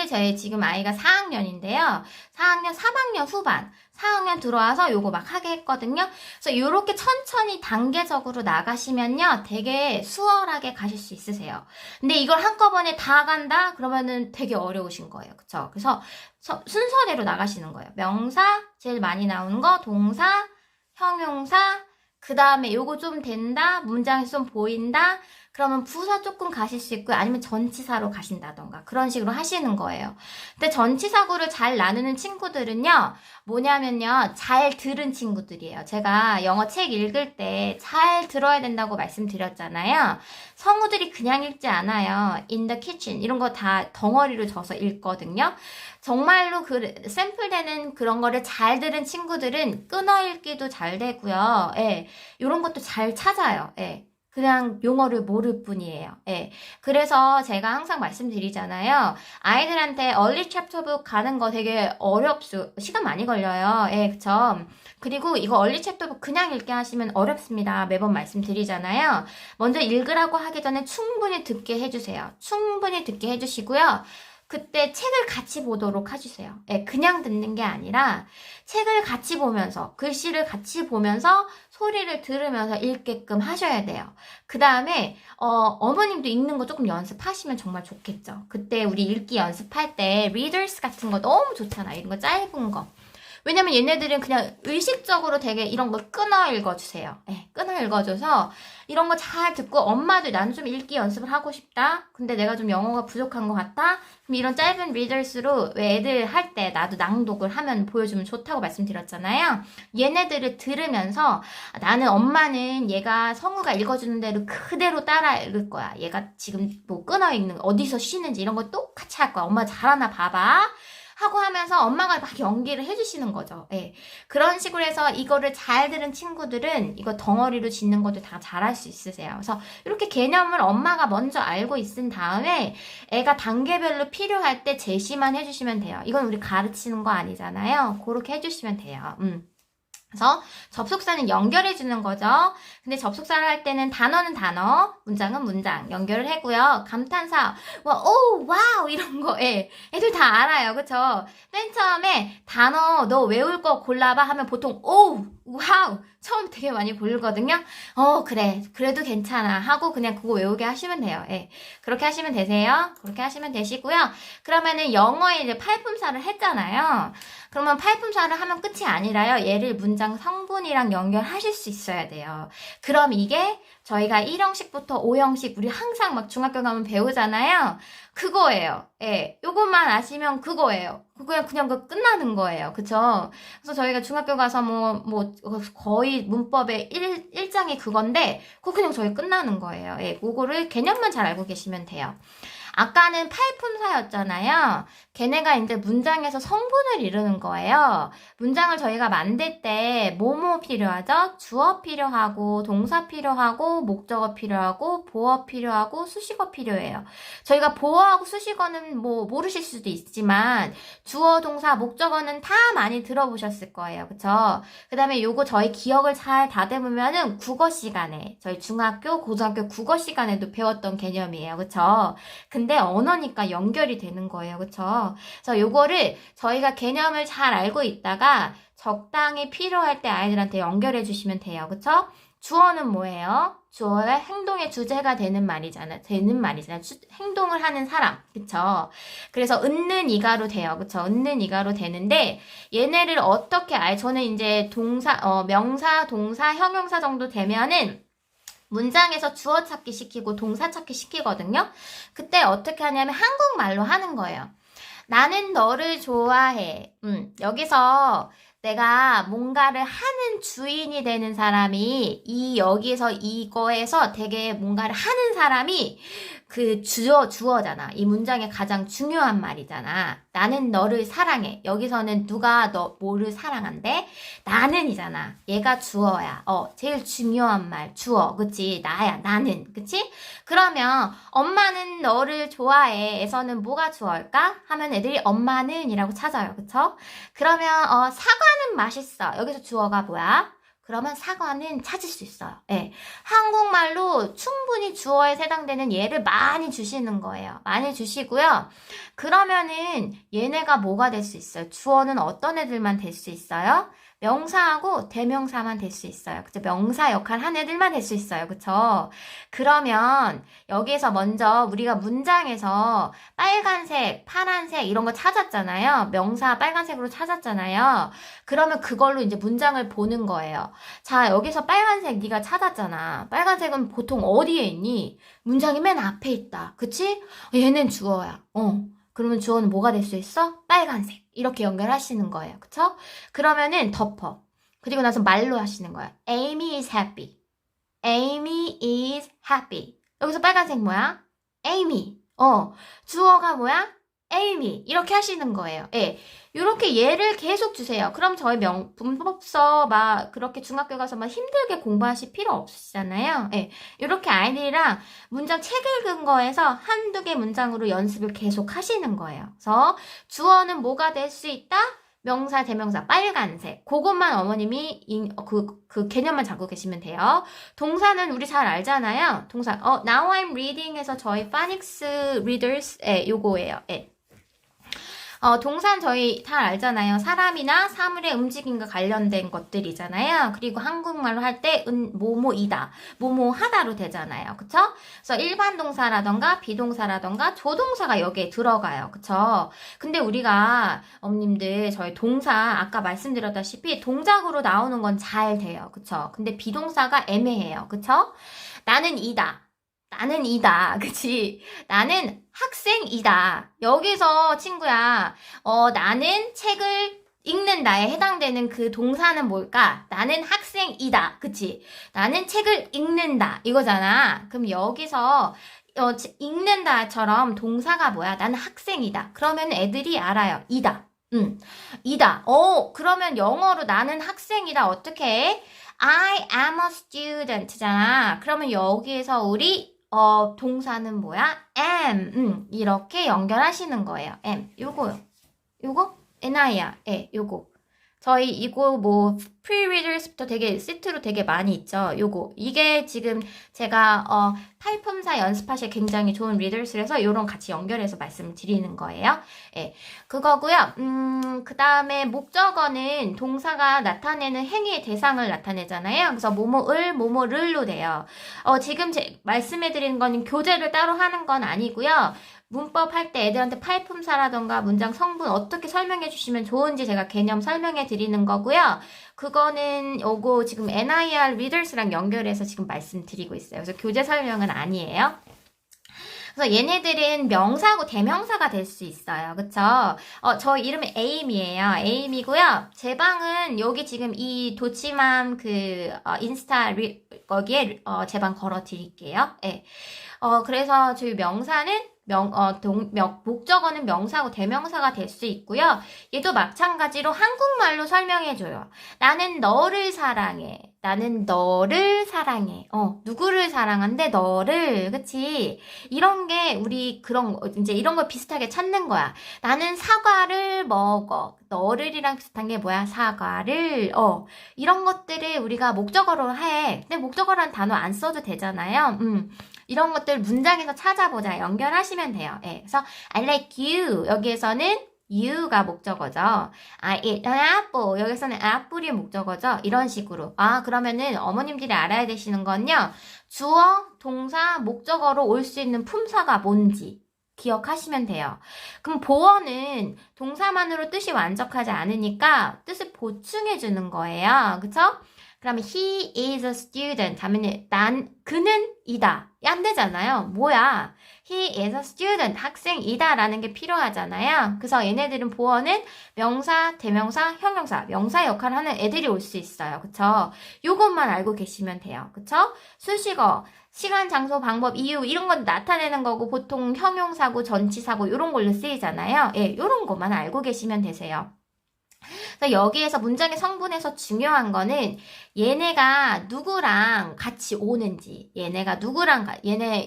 저희 지금 아이가 4학년인데요. 4학년, 3학년 후반. 4학년 들어와서 요거 막 하게 했거든요. 그래서 요렇게 천천히 단계적으로 나가시면요. 되게 수월하게 가실 수 있으세요. 근데 이걸 한꺼번에 다 간다? 그러면은 되게 어려우신 거예요. 그쵸? 그래서 순서대로 나가시는 거예요. 명사, 제일 많이 나오는 거, 동사, 형용사, 그 다음에 요거 좀 된다? 문장에서 좀 보인다? 그러면 부사 조금 가실 수 있고요. 아니면 전치사로 가신다던가 그런 식으로 하시는 거예요. 근데 전치사구를 잘 나누는 친구들은요. 뭐냐면요. 잘 들은 친구들이에요. 제가 영어 책 읽을 때 잘 들어야 된다고 말씀드렸잖아요. 성우들이 그냥 읽지 않아요. In the kitchen 이런 거 다 덩어리로 져서 읽거든요. 정말로 그 샘플되는 그런 거를 잘 들은 친구들은 끊어 읽기도 잘 되고요. 예. 이런 것도 잘 찾아요. 예. 그냥 용어를 모를 뿐이에요. 예. 그래서 제가 항상 말씀드리잖아요. 아이들한테 early chapter book 가는 거 되게 시간 많이 걸려요. 예, 그쵸? 그리고 이거 early chapter book 그냥 읽게 하시면 어렵습니다. 매번 말씀드리잖아요. 먼저 읽으라고 하기 전에 충분히 듣게 해주세요. 충분히 듣게 해주시고요. 그때 책을 같이 보도록 해주세요. 예, 그냥 듣는 게 아니라 책을 같이 보면서 글씨를 같이 보면서 소리를 들으면서 읽게끔 하셔야 돼요. 그 다음에 어머님도 읽는 거 조금 연습하시면 정말 좋겠죠. 그때 우리 읽기 연습할 때 리더스 같은 거 너무 좋잖아요. 이런 거 짧은 거. 왜냐면 얘네들은 그냥 의식적으로 되게 이런 거 끊어 읽어주세요. 네, 끊어 읽어줘서 이런 거 잘 듣고 엄마도 나는 좀 읽기 연습을 하고 싶다. 근데 내가 좀 영어가 부족한 것 같다. 그럼 이런 짧은 리더스로 왜 애들 할 때 나도 낭독을 하면 보여주면 좋다고 말씀드렸잖아요. 얘네들을 들으면서 나는 엄마는 얘가 성우가 읽어주는 대로 그대로 따라 읽을 거야. 얘가 지금 뭐 끊어 읽는 어디서 쉬는지 이런 거 똑같이 할 거야. 엄마 잘하나 봐봐. 하고 하면서 엄마가 막 연기를 해주시는 거죠. 예. 그런 식으로 해서 이거를 잘 들은 친구들은 이거 덩어리로 짓는 것도 다 잘할 수 있으세요. 그래서 이렇게 개념을 엄마가 먼저 알고 있은 다음에 애가 단계별로 필요할 때 제시만 해주시면 돼요. 이건 우리 가르치는 거 아니잖아요. 그렇게 해주시면 돼요. 그래서 접속사는 연결해 주는 거죠. 근데 접속사를 할 때는 단어는 단어, 문장은 문장 연결을 하고요. 감탄사, 오, 와우 이런 거, 예, 애들 다 알아요, 그쵸? 맨 처음에 단어 너 외울 거 골라봐 하면 보통 오, 와우 처음 되게 많이 고르거든요. 그래, 그래도 괜찮아 하고 그냥 그거 외우게 하시면 돼요. 예, 그렇게 하시면 되세요. 그렇게 하시면 되시고요. 그러면은 영어에 이제 팔품사를 했잖아요. 그러면 팔품사를 하면 끝이 아니라요. 얘를 문장 성분이랑 연결하실 수 있어야 돼요. 그럼 이게 저희가 1형식부터 5형식 우리 항상 막 중학교 가면 배우잖아요. 그거예요. 예, 요것만 아시면 그거예요. 그냥 그 끝나는 거예요. 그쵸? 그래서 저희가 중학교 가서 거의 문법의 1장이 그건데, 그거 그냥 저희 끝나는 거예요. 예, 그거를 개념만 잘 알고 계시면 돼요. 아까는 팔품사였잖아요. 걔네가 이제 문장에서 성분을 이루는 거예요. 문장을 저희가 만들 때 뭐뭐 필요하죠? 주어 필요하고 동사 필요하고 목적어 필요하고 보어 필요하고 수식어 필요해요. 저희가 보어하고 수식어는 모르실 수도 있지만 주어 동사 목적어는 다 많이 들어보셨을 거예요. 그쵸? 그 다음에 요거 저희 기억을 잘 다듬으면은 국어 시간에 저희 중학교 고등학교 국어 시간에도 배웠던 개념이에요. 그쵸? 근데 언어니까 연결이 되는 거예요. 그쵸? 그래서 요거를 저희가 개념을 잘 알고 있다가 적당히 필요할 때 아이들한테 연결해 주시면 돼요. 그쵸? 주어는 뭐예요? 주어의 행동의 주제가 되는 말이잖아요. 행동을 하는 사람. 그쵸? 그래서 은는 이가로 돼요. 그쵸? 은는 이가로 되는데 얘네를 어떻게 저는 이제 명사, 동사, 형용사 정도 되면은 문장에서 주어 찾기 시키고 동사 찾기 시키거든요. 그때 어떻게 하냐면 한국말로 하는 거예요. 나는 너를 좋아해. 여기서 내가 뭔가를 하는 주인이 되는 사람이 여기서 이거에서 되게 뭔가를 하는 사람이 그 주어잖아. 이 문장의 가장 중요한 말이잖아. 나는 너를 사랑해. 여기서는 누가 뭐를 사랑한대? 나는이잖아. 얘가 주어야. 제일 중요한 말 주어. 그치? 나야. 나는. 그치? 그러면 엄마는 너를 좋아해. 에서는 뭐가 주어일까? 하면 애들이 엄마는 이라고 찾아요. 그쵸? 그러면 사과는 맛있어. 여기서 주어가 뭐야? 그러면 사과는 찾을 수 있어요. 예. 한국말로 충분히 주어에 해당되는 예를 많이 주시는 거예요. 많이 주시고요. 그러면은 얘네가 뭐가 될 수 있어요? 주어는 어떤 애들만 될 수 있어요? 명사하고 대명사만 될 수 있어요. 그쵸? 명사 역할 한 애들만 될 수 있어요. 그쵸? 그러면 여기에서 먼저 우리가 문장에서 빨간색, 파란색 이런 거 찾았잖아요. 명사 빨간색으로 찾았잖아요. 그러면 그걸로 이제 문장을 보는 거예요. 자, 여기서 빨간색 네가 찾았잖아. 빨간색은 보통 어디에 있니? 문장이 맨 앞에 있다. 그치? 얘는 주어야. 그러면 주어는 뭐가 될 수 있어? 빨간색. 이렇게 연결하시는 거예요. 그쵸? 그러면은 덮어. 그리고 나서 말로 하시는 거예요. Amy is happy. Amy is happy. 여기서 빨간색 뭐야? Amy. 주어가 뭐야? Amy. 이렇게 하시는 거예요. 예. 이렇게 예를 계속 주세요. 그럼 저희 문법서 막 그렇게 중학교 가서 막 힘들게 공부하실 필요 없으시잖아요. 예. 이렇게 아이들이랑 문장 책 읽은 거에서 한두 개 문장으로 연습을 계속 하시는 거예요. 그래서 주어는 뭐가 될 수 있다? 명사, 대명사, 빨간색. 그것만 어머님이 그 개념만 잡고 계시면 돼요. 동사는 우리 잘 알잖아요. 동사, now I'm reading 해서 저희 phonics readers, 요거예요. 예. 동사는 저희 잘 알잖아요. 사람이나 사물의 움직임과 관련된 것들이잖아요. 그리고 한국말로 할 때 뭐뭐이다, 뭐뭐하다로 되잖아요. 그쵸? 그래서 일반 동사라던가 비동사라던가 조동사가 여기에 들어가요. 그쵸? 근데 우리가 어머님들 저희 동사 아까 말씀드렸다시피 동작으로 나오는 건 잘 돼요. 그쵸? 근데 비동사가 애매해요. 그쵸? 나는 이다. 나는 이다. 그치? 나는 학생이다. 여기서 친구야, 나는 책을 읽는다에 해당되는 그 동사는 뭘까? 나는 학생이다. 그치? 나는 책을 읽는다. 이거잖아. 그럼 여기서 읽는다처럼 동사가 뭐야? 나는 학생이다. 그러면 애들이 알아요. 이다. 이다. 그러면 영어로 나는 학생이다. 어떻게 해? I am a student잖아. 그러면 여기에서 우리 동사는 뭐야? am. 이렇게 연결하시는 거예요. am. 요거요. 요거? NI야. 예, 요거. 저희 이거 뭐 프리리더스부터 되게 세트로 되게 많이 있죠. 요거. 이게 지금 제가 타이품사 연습하실 굉장히 좋은 리더스라서 요런 같이 연결해서 말씀드리는 거예요. 예. 그거고요. 그 다음에 목적어는 동사가 나타내는 행위의 대상을 나타내잖아요. 그래서 뭐뭐을 뭐뭐를로 돼요. 지금 말씀해드리는 거는 교재를 따로 하는 건 아니고요. 문법 할 때 애들한테 팔품사라던가 문장 성분 어떻게 설명해 주시면 좋은지 제가 개념 설명해 드리는 거고요. 그거는 요거 지금 NIR readers랑 연결해서 지금 말씀드리고 있어요. 그래서 교재 설명은 아니에요. 그래서 얘네들은 명사하고 대명사가 될 수 있어요. 그쵸? 저 이름은 에임이에요. 에임이고요. 제 방은 여기 지금 이 도치맘 인스타 거기에 제 방 걸어 드릴게요. 예. 그래서 저희 명사는 목적어는 명사하고 대명사가 될 수 있고요. 얘도 마찬가지로 한국말로 설명해줘요. 나는 너를 사랑해. 나는 너를 사랑해. 누구를 사랑한대? 너를. 그치? 이런 게 우리 이제 이런 걸 비슷하게 찾는 거야. 나는 사과를 먹어. 너를이랑 비슷한 게 뭐야? 사과를. 이런 것들을 우리가 목적어로 해. 근데 목적어라는 단어 안 써도 되잖아요. 이런 것들 문장에서 찾아보자. 연결하시면 돼요. 예. 그래서 I like you. 여기에서는 you가 목적어죠. I eat an apple. 여기서는 apple이 목적어죠. 이런 식으로. 그러면은 어머님들이 알아야 되시는 건요. 주어, 동사, 목적어로 올 수 있는 품사가 뭔지 기억하시면 돼요. 그럼 보어는 동사만으로 뜻이 완벽하지 않으니까 뜻을 보충해 주는 거예요. 그쵸? 그러면 he is a student 하면 그는 이다. 안 되잖아요. 뭐야? He is a student. 학생이다 라는 게 필요하잖아요. 그래서 얘네들은 보어는 명사, 대명사, 형용사, 명사 역할을 하는 애들이 올 수 있어요. 그쵸? 요것만 알고 계시면 돼요. 그쵸? 수식어, 시간, 장소, 방법, 이유 이런 건 나타내는 거고 보통 형용사고 전치사고 이런 걸로 쓰이잖아요. 예, 요런 것만 알고 계시면 되세요. 그래서 여기에서 문장의 성분에서 중요한 거는 얘네가 누구랑 같이 오는지, 얘네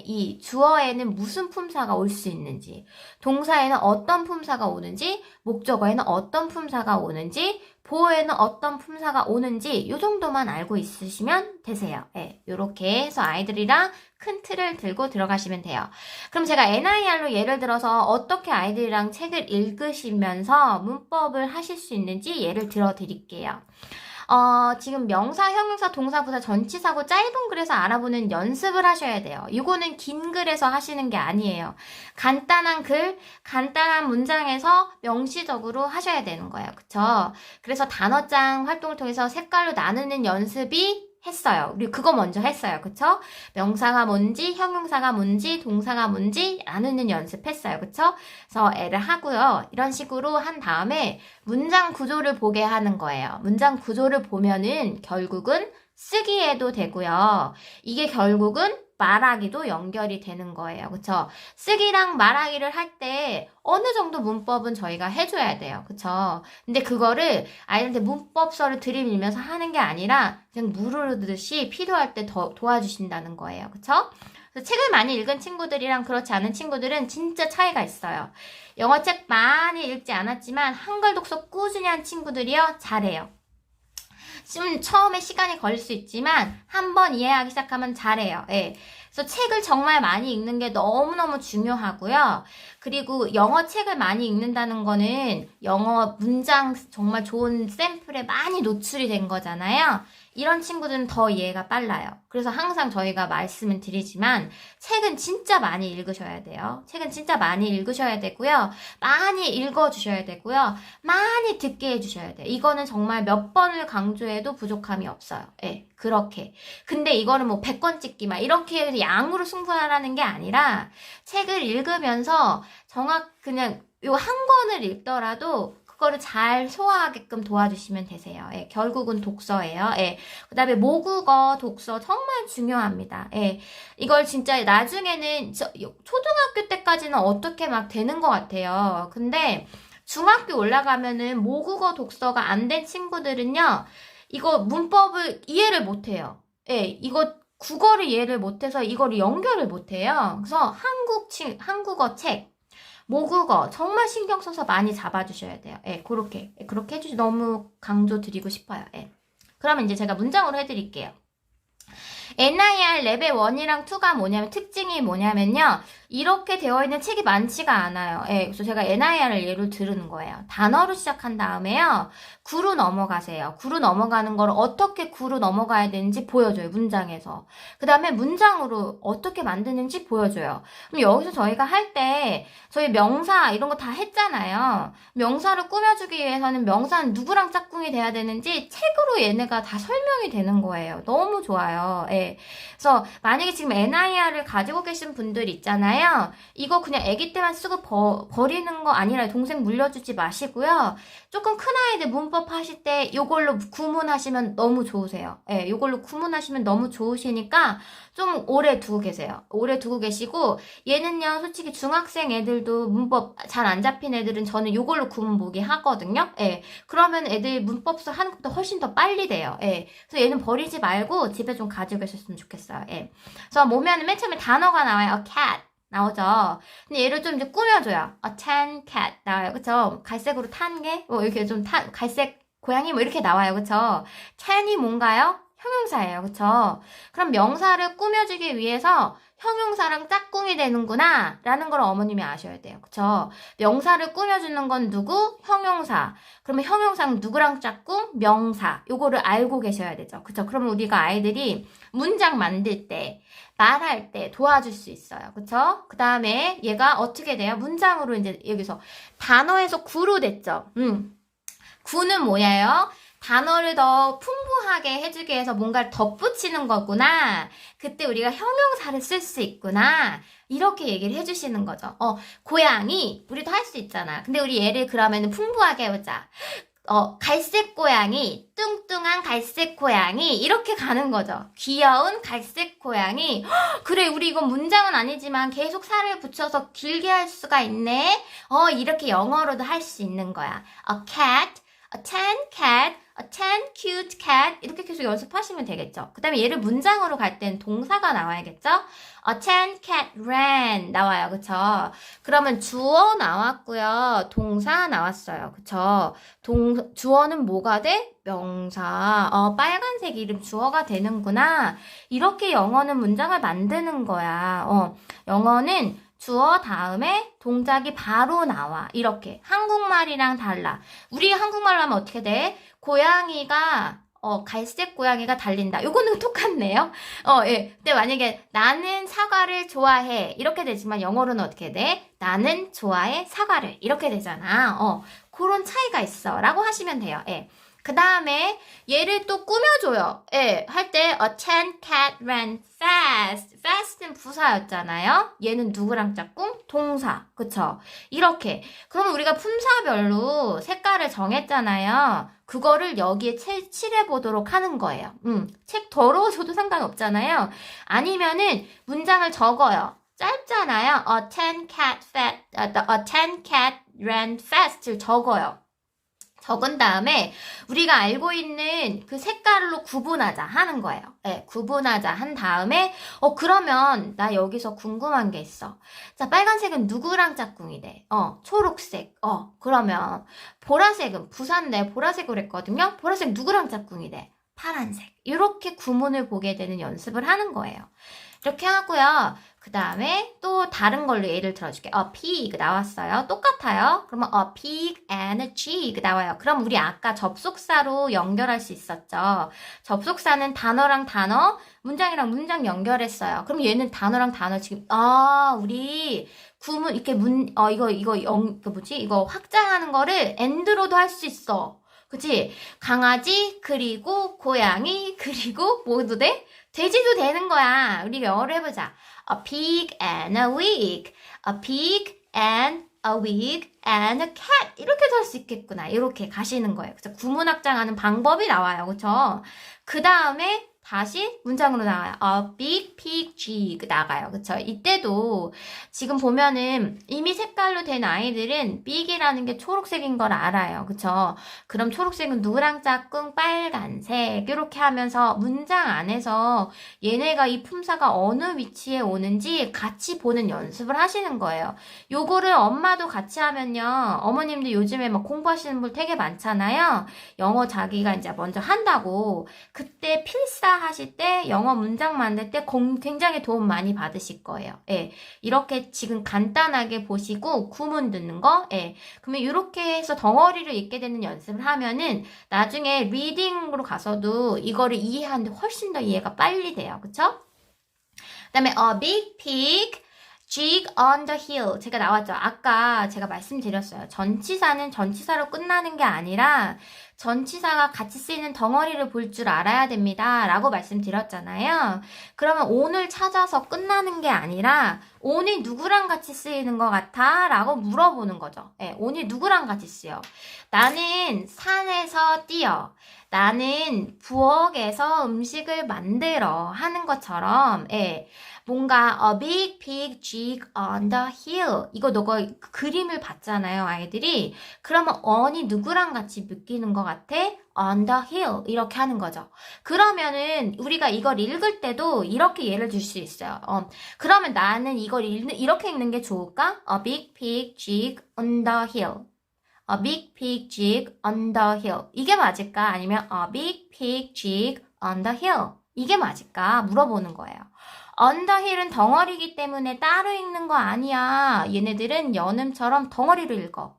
이 주어에는 무슨 품사가 올 수 있는지, 동사에는 어떤 품사가 오는지, 목적어에는 어떤 품사가 오는지, 보어에는 어떤 품사가 오는지 요 정도만 알고 있으시면 되세요. 예, 요렇게 해서 아이들이랑 큰 틀을 들고 들어가시면 돼요. 그럼 제가 NIR로 예를 들어서 어떻게 아이들이랑 책을 읽으시면서 문법을 하실 수 있는지 예를 들어 드릴게요. 지금 명사, 형용사, 동사, 부사, 전치사고 짧은 글에서 알아보는 연습을 하셔야 돼요. 이거는 긴 글에서 하시는 게 아니에요. 간단한 글, 간단한 문장에서 명시적으로 하셔야 되는 거예요. 그쵸? 그래서 단어장 활동을 통해서 색깔로 나누는 연습이 했어요. 우리 그거 먼저 했어요. 그쵸? 명사가 뭔지, 형용사가 뭔지, 동사가 뭔지 나누는 연습했어요. 그쵸? 그래서 애를 하고요. 이런 식으로 한 다음에 문장 구조를 보게 하는 거예요. 문장 구조를 보면은 결국은 쓰기에도 되고요. 이게 결국은 말하기도 연결이 되는 거예요. 그쵸? 쓰기랑 말하기를 할 때 어느 정도 문법은 저희가 해줘야 돼요. 그쵸? 근데 그거를 아이한테 문법서를 들이밀면서 하는 게 아니라 그냥 무르르듯이 필요할 때 더 도와주신다는 거예요. 그쵸? 그래서 책을 많이 읽은 친구들이랑 그렇지 않은 친구들은 진짜 차이가 있어요. 영어 책 많이 읽지 않았지만 한글 독서 꾸준히 한 친구들이요 잘해요. 좀 처음에 시간이 걸릴 수 있지만 한번 이해하기 시작하면 잘해요. 예. 그래서 책을 정말 많이 읽는 게 너무너무 중요하고요. 그리고 영어 책을 많이 읽는다는 거는 영어 문장 정말 좋은 샘플에 많이 노출이 된 거잖아요. 이런 친구들은 더 이해가 빨라요. 그래서 항상 저희가 말씀을 드리지만 책은 진짜 많이 읽으셔야 돼요. 책은 진짜 많이 읽으셔야 되고요. 많이 읽어주셔야 되고요. 많이 듣게 해주셔야 돼요. 이거는 정말 몇 번을 강조해도 부족함이 없어요. 예, 그렇게. 근데 이거는 뭐 100권 찍기 막 이렇게 해서 양으로 승부하라는 게 아니라 책을 읽으면서 그냥 요 한 권을 읽더라도 그거를 잘 소화하게끔 도와주시면 되세요. 예, 결국은 독서예요. 예, 그 다음에 모국어 독서 정말 중요합니다. 예, 이걸 진짜 나중에는 초등학교 때까지는 어떻게 막 되는 것 같아요. 근데 중학교 올라가면은 모국어 독서가 안 된 친구들은요, 이거 문법을 이해를 못해요. 예, 이거 국어를 이해를 못해서 이거를 연결을 못해요. 그래서 한국어 책, 모국어 정말 신경 써서 많이 잡아주셔야 돼요. 예, 그렇게 너무 강조 드리고 싶어요. 예. 그러면 이제 제가 문장으로 해드릴게요. NIR 레벨 1이랑 2가 뭐냐면 특징이 뭐냐면요. 이렇게 되어 있는 책이 많지가 않아요. 예, 그래서 제가 NIR을 예로 들은 거예요. 단어로 시작한 다음에요. 구로 넘어가세요. 구로 넘어가는 걸 어떻게 구로 넘어가야 되는지 보여줘요. 문장에서. 그 다음에 문장으로 어떻게 만드는지 보여줘요. 그럼 여기서 저희가 할 때 저희 명사 이런 거 다 했잖아요. 명사를 꾸며주기 위해서는 명사는 누구랑 짝꿍이 돼야 되는지 책으로 얘네가 다 설명이 되는 거예요. 너무 좋아요. 예. 그래서 만약에 지금 NIR을 가지고 계신 분들 있잖아요. 이거 그냥 아기 때만 쓰고 버리는 거 아니라 동생 물려주지 마시고요. 조금 큰 아이들 문법 하실 때 이걸로 구문하시면 너무 좋으세요. 예, 이걸로 구문하시면 너무 좋으시니까 좀 오래 두고 계세요. 오래 두고 계시고 얘는요, 솔직히 중학생 애들도 문법 잘 안 잡힌 애들은 저는 이걸로 구문 보기 하거든요. 예, 그러면 애들 문법서 하는 것보다 훨씬 더 빨리 돼요. 예, 그래서 얘는 버리지 말고 집에 좀 가지고 계셨으면 좋겠어요. 예, 그래서 보면은 맨 처음에 단어가 나와요. A cat. 나오죠. 근데 얘를 좀 이제 꾸며줘요. A tan cat 나와요. 그쵸? 갈색으로 탄 게, 뭐 이렇게 좀 갈색 고양이 뭐 이렇게 나와요. 그쵸? tan이 뭔가요? 형용사예요. 그쵸? 그럼 명사를 꾸며주기 위해서 형용사랑 짝꿍이 되는구나 라는 걸 어머님이 아셔야 돼요. 그쵸? 명사를 꾸며주는 건 누구? 형용사. 그러면 형용사는 누구랑 짝꿍? 명사. 요거를 알고 계셔야 되죠. 그쵸? 그러면 우리가 아이들이 문장 만들 때 말할 때 도와줄 수 있어요. 그쵸? 그 다음에 얘가 어떻게 돼요? 문장으로 이제 여기서 단어에서 구로 됐죠. 구는 뭐예요? 단어를 더 풍부하게 해주기 위해서 뭔가를 덧붙이는 거구나. 그때 우리가 형용사를 쓸 수 있구나. 이렇게 얘기를 해주시는 거죠. 고양이. 우리도 할 수 있잖아. 근데 우리 얘를 그러면 풍부하게 해보자. 갈색 고양이, 뚱뚱한 갈색 고양이 이렇게 가는 거죠. 귀여운 갈색 고양이. 그래, 우리 이건 문장은 아니지만 계속 살을 붙여서 길게 할 수가 있네. 이렇게 영어로도 할 수 있는 거야. A cat, a tan cat, a tan cute cat 이렇게 계속 연습하시면 되겠죠. 그 다음에 얘를 문장으로 갈 땐 동사가 나와야겠죠. a tan cat ran 나와요. 그쵸? 그러면 주어 나왔고요. 동사 나왔어요. 그쵸? 주어는 뭐가 돼? 명사. 빨간색 이름 주어가 되는구나. 이렇게 영어는 문장을 만드는 거야. 영어는 주어 다음에 동작이 바로 나와. 이렇게. 한국말이랑 달라. 우리 한국말로 하면 어떻게 돼? 고양이가 갈색 고양이가 달린다. 요거는 똑같네요. 예. 근데 만약에 나는 사과를 좋아해. 이렇게 되지만 영어로는 어떻게 돼? 나는 좋아해 사과를. 이렇게 되잖아. 그런 차이가 있어. 라고 하시면 돼요. 예. 그 다음에 얘를 또 꾸며줘요. 예, 할 때 a tan cat ran fast. fast는 부사였잖아요. 얘는 누구랑 짝꿍? 동사. 그쵸? 이렇게. 그러면 우리가 품사별로 색깔을 정했잖아요. 그거를 여기에 칠해보도록 하는 거예요. 책 더러워져도 상관없잖아요. 아니면은 문장을 적어요. 짧잖아요. a tan cat ran fast를 적어요. 적은 다음에 우리가 알고 있는 그 색깔로 구분하자 하는 거예요. 네, 구분하자 한 다음에 그러면 나 여기서 궁금한 게 있어. 자, 빨간색은 누구랑 짝꿍이 돼? 초록색. 그러면 보라색은 부산데 보라색으로 했거든요. 보라색 누구랑 짝꿍이 돼? 파란색. 이렇게 구문을 보게 되는 연습을 하는 거예요. 이렇게 하고요. 그 다음에 또 다른 걸로 예를 들어줄게. A pig 나왔어요. 똑같아요. 그러면 a pig and a pig 나와요. 그럼 우리 아까 접속사로 연결할 수 있었죠. 접속사는 단어랑 단어, 문장이랑 문장 연결했어요. 그럼 얘는 단어랑 단어 지금 우리 구문 이렇게 이거 확장하는 거를 and로도 할 수 있어. 그치? 강아지, 그리고 고양이, 그리고 뭐도 돼? 돼지도 되는 거야. 우리 영어로 해보자. A pig and a wig. A pig and a wig and a cat. 이렇게도 할 수 있겠구나. 이렇게 가시는 거예요. 그래서 구문 확장하는 방법이 나와요. 그쵸? 그 다음에 다시 문장으로 나와요. A big pig jig 나가요. 그쵸? 이때도 지금 보면은 이미 색깔로 된 아이들은 big이라는 게 초록색인 걸 알아요. 그쵸? 그럼 초록색은 누구랑 짝꿍 빨간색 이렇게 하면서 문장 안에서 얘네가 이 품사가 어느 위치에 오는지 같이 보는 연습을 하시는 거예요. 요거를 엄마도 같이 하면요. 어머님들 요즘에 막 공부하시는 분 되게 많잖아요. 영어 자기가 이제 먼저 한다고. 그때 필사 하실 때 영어 문장 만들 때 굉장히 도움 많이 받으실 거예요. 예. 이렇게 지금 간단하게 보시고 구문 듣는 거. 예. 그러면 이렇게 해서 덩어리를 읽게 되는 연습을 하면은 나중에 리딩으로 가서도 이거를 이해하는데 훨씬 더 이해가 빨리 돼요. 그쵸? 그 다음에 a big pig jig on the hill. 제가 나왔죠. 아까 제가 말씀드렸어요. 전치사는 전치사로 끝나는 게 아니라 전치사가 같이 쓰이는 덩어리를 볼 줄 알아야 됩니다. 라고 말씀드렸잖아요. 그러면 on을 찾아서 끝나는 게 아니라 on이 누구랑 같이 쓰이는 것 같아? 라고 물어보는 거죠. 예, on이 누구랑 같이 쓰여? 나는 산에서 뛰어. 나는 부엌에서 음식을 만들어 하는 것처럼 뭔가 a big pig jig on the hill 이거 너가 그림을 봤잖아요 아이들이. 그러면 on이 누구랑 같이 묶이는 것 같아? on the hill 이렇게 하는 거죠. 그러면은 우리가 이걸 읽을 때도 이렇게 예를 들 수 있어요. 그러면 나는 이걸 이렇게 읽는 게 좋을까? a big pig jig on the hill. A big pig jig on the hill. 이게 맞을까? 아니면 a big pig jig on the hill. 이게 맞을까? 물어보는 거예요. on the hill은 덩어리이기 때문에 따로 읽는 거 아니야. 얘네들은 연음처럼 덩어리로 읽어.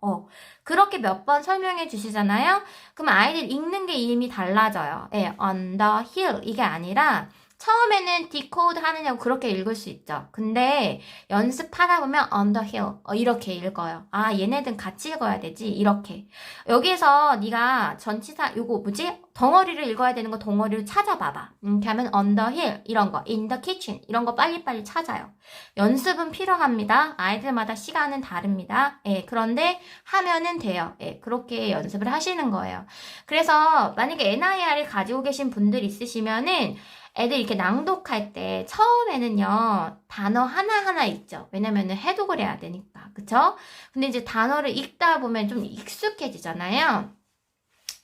그렇게 몇 번 설명해 주시잖아요. 그럼 아이들 읽는 게 이미 달라져요. on the hill 이게 아니라 처음에는 decode 하느냐고 그렇게 읽을 수 있죠. 근데 연습하다 보면 on the hill 이렇게 읽어요. 얘네들은 같이 읽어야 되지. 이렇게. 여기에서 네가 전치사 요거 뭐지? 덩어리를 읽어야 되는 거 덩어리를 찾아봐봐. 이렇게 하면 on the hill 이런 거 in the kitchen 이런 거 빨리빨리 찾아요. 연습은 필요합니다. 아이들마다 시간은 다릅니다. 그런데 하면은 돼요. 그렇게 연습을 하시는 거예요. 그래서 만약에 NIR을 가지고 계신 분들 있으시면은 애들 이렇게 낭독할 때 처음에는요 단어 하나하나 읽죠. 왜냐면은 해독을 해야 되니까. 그쵸? 근데 이제 단어를 읽다 보면 좀 익숙해지잖아요.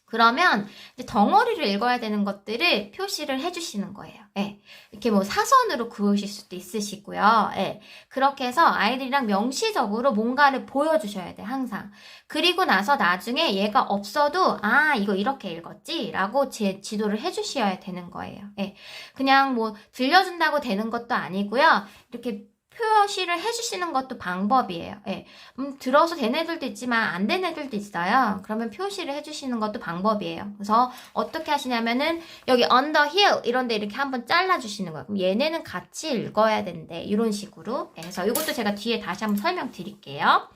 그러면 이제 덩어리를 읽어야 되는 것들을 표시를 해주시는 거예요. 예. 이렇게 뭐 사선으로 그으실 수도 있으시고요. 예. 그렇게 해서 아이들이랑 명시적으로 뭔가를 보여주셔야 돼, 항상. 그리고 나서 나중에 얘가 없어도, 아, 이거 이렇게 읽었지? 라고 제 지도를 해주셔야 되는 거예요. 예. 그냥 뭐 들려준다고 되는 것도 아니고요. 이렇게 표시를 해주시는 것도 방법이에요. 예. 들어서 된 애들도 있지만 안 된 애들도 있어요. 그러면 표시를 해주시는 것도 방법이에요. 그래서 어떻게 하시냐면은 여기 on the hill 이런 데 이렇게 한번 잘라주시는 거예요. 그럼 얘네는 같이 읽어야 된대. 이런 식으로. 예. 그래서 이것도 제가 뒤에 다시 한번 설명드릴게요.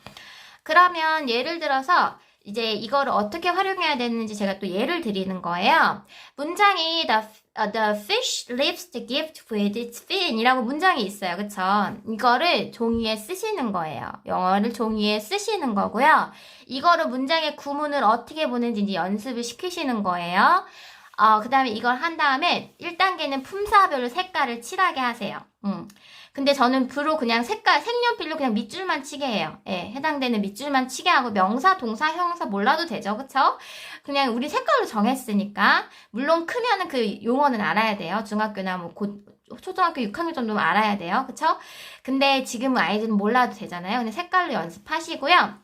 그러면 예를 들어서 이제 이거를 어떻게 활용해야 되는지 제가 또 예를 드리는 거예요. 문장이 the fish leaves the gift with its fin 이라고 문장이 있어요. 그쵸? 이거를 종이에 쓰시는 거예요. 영어를 종이에 쓰시는 거고요. 이거를 문장의 구문을 어떻게 보는지 이제 연습을 시키시는 거예요. 그 다음에 이걸 한 다음에 1단계는 품사별로 색깔을 칠하게 하세요. 근데 저는 주로 그냥 색연필로 그냥 밑줄만 치게 해요. 예, 해당되는 밑줄만 치게 하고 명사, 동사, 형용사 몰라도 되죠. 그쵸? 그냥 우리 색깔로 정했으니까. 물론 크면은 그 용어는 알아야 돼요. 중학교나 뭐 초등학교 6학년 정도는 알아야 돼요. 그쵸? 근데 지금은 아이들은 몰라도 되잖아요. 근데 색깔로 연습하시고요.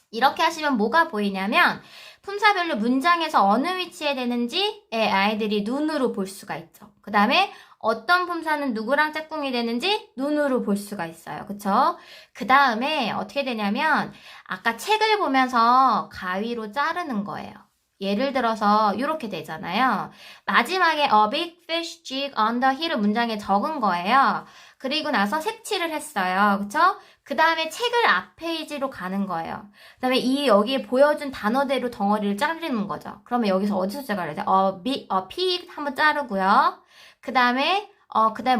이렇게 하시면 뭐가 보이냐면 품사별로 문장에서 어느 위치에 되는지 아이들이 눈으로 볼 수가 있죠. 그 다음에 어떤 품사는 누구랑 짝꿍이 되는지 눈으로 볼 수가 있어요. 그쵸? 그 다음에 어떻게 되냐면 아까 책을 보면서 가위로 자르는 거예요. 예를 들어서 이렇게 되잖아요. 마지막에 a big fish jig on the hill을 문장에 적은 거예요. 그리고 나서 색칠을 했어요. 그쵸? 그 다음에 책을 앞 페이지로 가는 거예요. 그 다음에 여기에 보여준 단어대로 덩어리를 자르는 거죠. 그러면 여기서 어디서 자르야 돼? pig 한번 자르고요. 그 다음에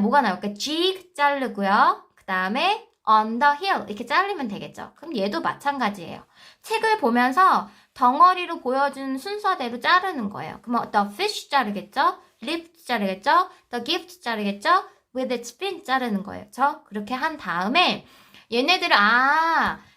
뭐가 나올까? jig 자르고요. 그 다음에 on the hill 이렇게 자르면 되겠죠. 그럼 얘도 마찬가지예요. 책을 보면서 덩어리로 보여준 순서대로 자르는 거예요. 그러면 the fish 자르겠죠? lift 자르겠죠? the gift 자르겠죠? with its fin 자르는 거예요. 그렇게 한 다음에 얘네들은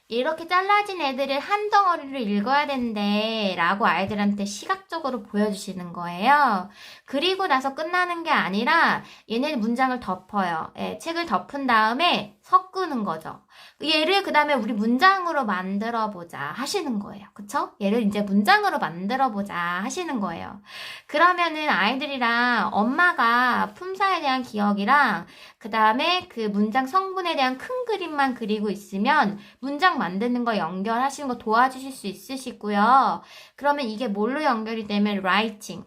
이렇게 잘라진 애들을 한 덩어리로 읽어야 된대 라고 아이들한테 시각적으로 보여주시는 거예요. 그리고 나서 끝나는 게 아니라 얘네 문장을 덮어요. 책을 덮은 다음에 섞는 거죠. 얘를 그 다음에 우리 문장으로 만들어보자 하시는 거예요. 그쵸? 얘를 이제 문장으로 만들어보자 하시는 거예요. 그러면은 아이들이랑 엄마가 품사에 대한 기억이랑 그 다음에 그 문장 성분에 대한 큰 그림만 그리고 있으면 문장 만드는 거 연결하시는 거 도와주실 수 있으시고요. 그러면 이게 뭘로 연결이 되면 writing로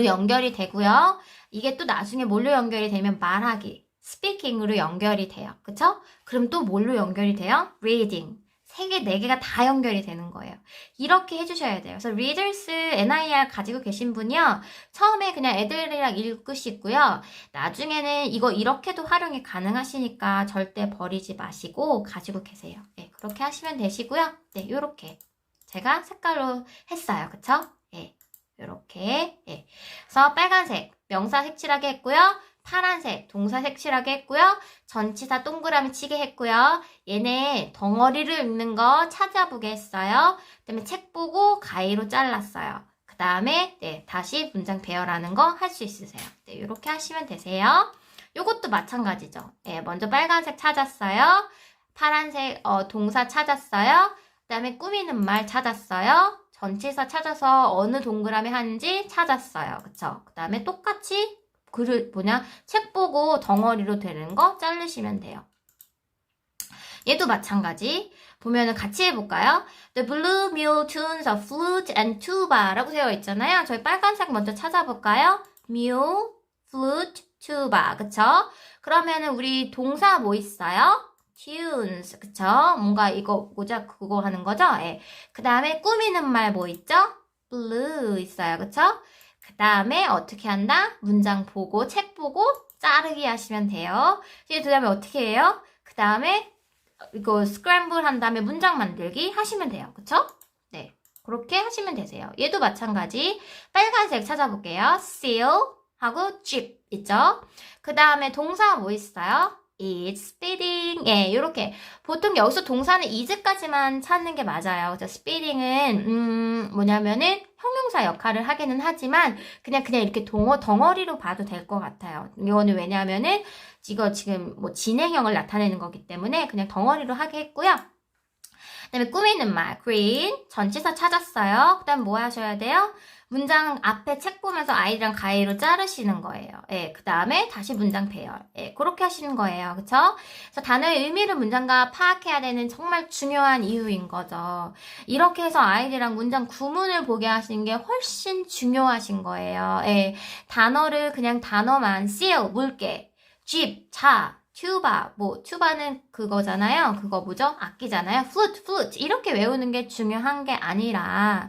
연결이 되고요. 이게 또 나중에 뭘로 연결이 되면 말하기, speaking으로 연결이 돼요. 그쵸? 그럼 또 뭘로 연결이 돼요? reading. 3개, 4개가 다 연결이 되는 거예요. 이렇게 해주셔야 돼요. 그래서 readers, NIR 가지고 계신 분이요. 처음에 그냥 애들이랑 읽으시고요. 나중에는 이거 이렇게도 활용이 가능하시니까 절대 버리지 마시고 가지고 계세요. 네, 그렇게 하시면 되시고요. 네, 요렇게. 제가 색깔로 했어요. 그쵸? 네, 요렇게. 네. 그래서 빨간색, 명사 색칠하게 했고요. 파란색 동사 색칠하게 했고요. 전치사 동그라미 치게 했고요. 얘네 덩어리를 읽는 거 찾아보게 했어요. 그 다음에 책 보고 가위로 잘랐어요. 그 다음에 다시 문장 배열하는 거 할 수 있으세요. 네, 이렇게 하시면 되세요. 요것도 마찬가지죠. 먼저 빨간색 찾았어요. 파란색 동사 찾았어요. 그 다음에 꾸미는 말 찾았어요. 전치사 찾아서 어느 동그라미 하는지 찾았어요. 그쵸? 그 다음에 똑같이 책 보고 덩어리로 되는 거 자르시면 돼요. 얘도 마찬가지. 보면은 같이 해볼까요? The blue mule tunes a flute and tuba 라고 되어 있잖아요. 저희 빨간색 먼저 찾아볼까요? mule, flute, tuba. 그쵸? 그러면은 우리 동사 뭐 있어요? tunes. 그쵸? 뭔가 그거 하는 거죠? 그 다음에 꾸미는 말 뭐 있죠? blue 있어요. 그쵸? 그 다음에 어떻게 한다? 문장 보고 책 보고 자르기 하시면 돼요. 그 다음에 어떻게 해요? 그 다음에 이거 스크램블 한 다음에 문장 만들기 하시면 돼요. 그쵸? 네, 그렇게 하시면 되세요. 얘도 마찬가지. 빨간색 찾아볼게요. seal 하고 zip 있죠? 그 다음에 동사 뭐 있어요? It's speeding. 예, 요렇게. 보통 여기서 동사는 is까지만 찾는 게 맞아요. 그래서 speeding은, 뭐냐면은 형용사 역할을 하기는 하지만, 그냥 이렇게 덩어리로 봐도 될 것 같아요. 이거는 왜냐면은, 이거 지금 뭐 진행형을 나타내는 거기 때문에 그냥 덩어리로 하게 했고요. 그 다음에 꾸미는 말, green. 전치사 찾았어요. 그 다음 뭐 하셔야 돼요? 문장 앞에 책 보면서 아이랑 가위로 자르시는 거예요. 예, 그 다음에 다시 문장 배열. 예, 그렇게 하시는 거예요. 그쵸? 그래서 단어의 의미를 문장과 파악해야 되는 정말 중요한 이유인 거죠. 이렇게 해서 아이들이랑 문장 구문을 보게 하시는 게 훨씬 중요하신 거예요. 예, 단어를 그냥 단어만 seal, 물개, 집, 차, 튜바, 튜바는 그거잖아요. 그거 뭐죠? 악기잖아요. flute, 이렇게 외우는 게 중요한 게 아니라,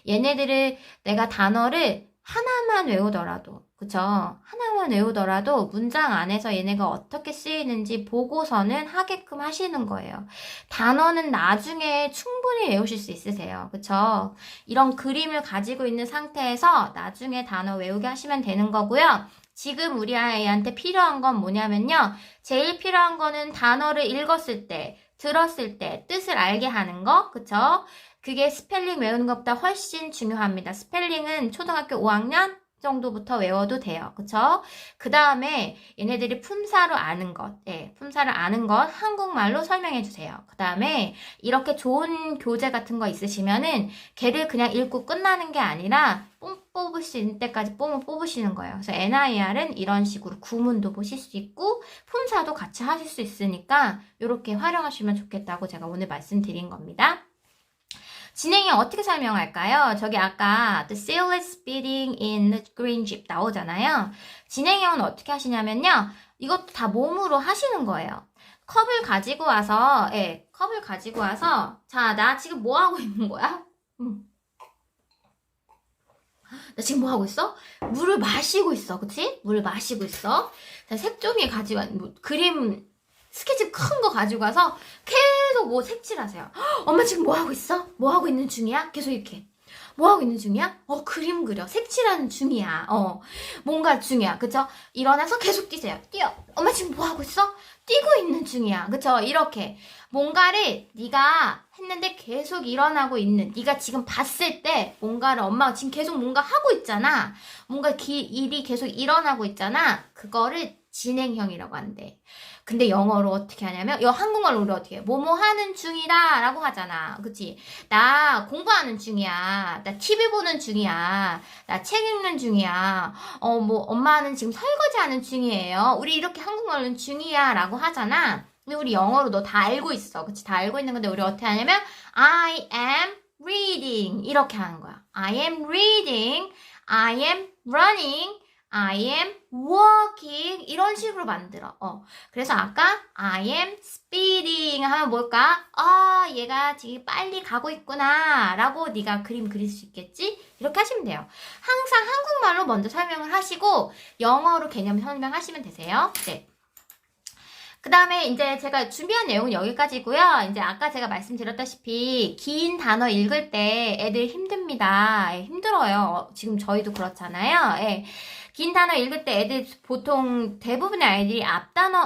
얘네들을 내가 단어를 하나만 외우더라도, 그쵸? 하나만 외우더라도 문장 안에서 얘네가 어떻게 쓰이는지 보고서는 하게끔 하시는 거예요. 단어는 나중에 충분히 외우실 수 있으세요. 그쵸? 이런 그림을 가지고 있는 상태에서 나중에 단어 외우게 하시면 되는 거고요. 지금 우리 아이한테 필요한 건 뭐냐면요. 제일 필요한 거는 단어를 읽었을 때, 들었을 때 뜻을 알게 하는 거, 그쵸? 그게 스펠링 외우는 것보다 훨씬 중요합니다. 스펠링은 초등학교 5학년 정도부터 외워도 돼요. 그쵸? 그 다음에 얘네들이 품사로 아는 것, 예, 품사를 아는 것 한국말로 설명해 주세요. 그 다음에 이렇게 좋은 교재 같은 거 있으시면은 걔를 그냥 읽고 끝나는 게 아니라 뽑으실 때까지 뽑으시는 거예요. 그래서 NIR은 이런 식으로 구문도 보실 수 있고 품사도 같이 하실 수 있으니까 이렇게 활용하시면 좋겠다고 제가 오늘 말씀드린 겁니다. 진행형 어떻게 설명할까요? 저기 아까 The seal is speeding in the green jeep 나오잖아요. 진행형은 어떻게 하시냐면요. 이것도 다 몸으로 하시는 거예요. 컵을 가지고 와서 자, 나 지금 뭐 하고 있는 거야? 나 지금 뭐 하고 있어? 물을 마시고 있어. 그치? 물을 마시고 있어. 자, 색종이 가지고 그림 스케치 큰 거 가지고 가서 계속 뭐 색칠하세요. 엄마 지금 뭐 하고 있어? 뭐 하고 있는 중이야? 계속 이렇게. 뭐 하고 있는 중이야? 그림 그려. 색칠하는 중이야. 뭔가 중이야. 그쵸? 일어나서 계속 뛰세요. 뛰어. 엄마 지금 뭐 하고 있어? 뛰고 있는 중이야. 그쵸? 이렇게. 뭔가를 네가 했는데 계속 일어나고 있는, 네가 지금 봤을 때 뭔가를 엄마가 지금 계속 뭔가 하고 있잖아. 뭔가 일이 계속 일어나고 있잖아. 그거를 진행형이라고 한대. 근데 영어로 어떻게 하냐면, 한국말로 우리 어떻게 해? 뭐뭐 하는 중이다 라고 하잖아. 그치? 나 공부하는 중이야. 나 TV 보는 중이야. 나 책 읽는 중이야. 엄마는 지금 설거지 하는 중이에요. 우리 이렇게 한국말로는 중이야 라고 하잖아. 근데 우리 영어로 너 다 알고 있어. 그치? 다 알고 있는 건데 우리 어떻게 하냐면, I am reading. 이렇게 하는 거야. I am reading. I am running. I am walking 이런 식으로 만들어. 그래서 아까 I am speeding 하면 뭘까? 얘가 지금 빨리 가고 있구나 라고 네가 그림 그릴 수 있겠지? 이렇게 하시면 돼요. 항상 한국말로 먼저 설명을 하시고 영어로 개념 설명하시면 되세요. 네. 그 다음에 이제 제가 준비한 내용은 여기까지고요. 이제 아까 제가 말씀드렸다시피 긴 단어 읽을 때 애들 힘듭니다. 힘들어요. 지금 저희도 그렇잖아요. 예. 긴 단어 읽을 때 애들 보통 대부분의 아이들이 앞단어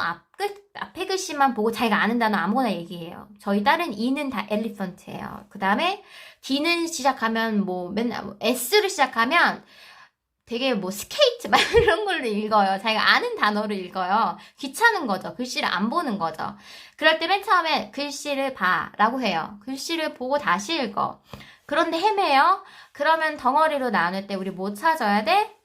앞에 글씨만 보고 자기가 아는 단어 아무거나 얘기해요. 저희 딸은 E는 다 엘리펀트예요. 그 다음에 D는 시작하면 맨날 S를 시작하면 되게 스케이트 막 이런 걸로 읽어요. 자기가 아는 단어를 읽어요. 귀찮은 거죠. 글씨를 안 보는 거죠. 그럴 때 맨 처음에 글씨를 봐 라고 해요. 글씨를 보고 다시 읽어. 그런데 헤매요. 그러면 덩어리로 나눌 때 우리 뭐 찾아야 돼?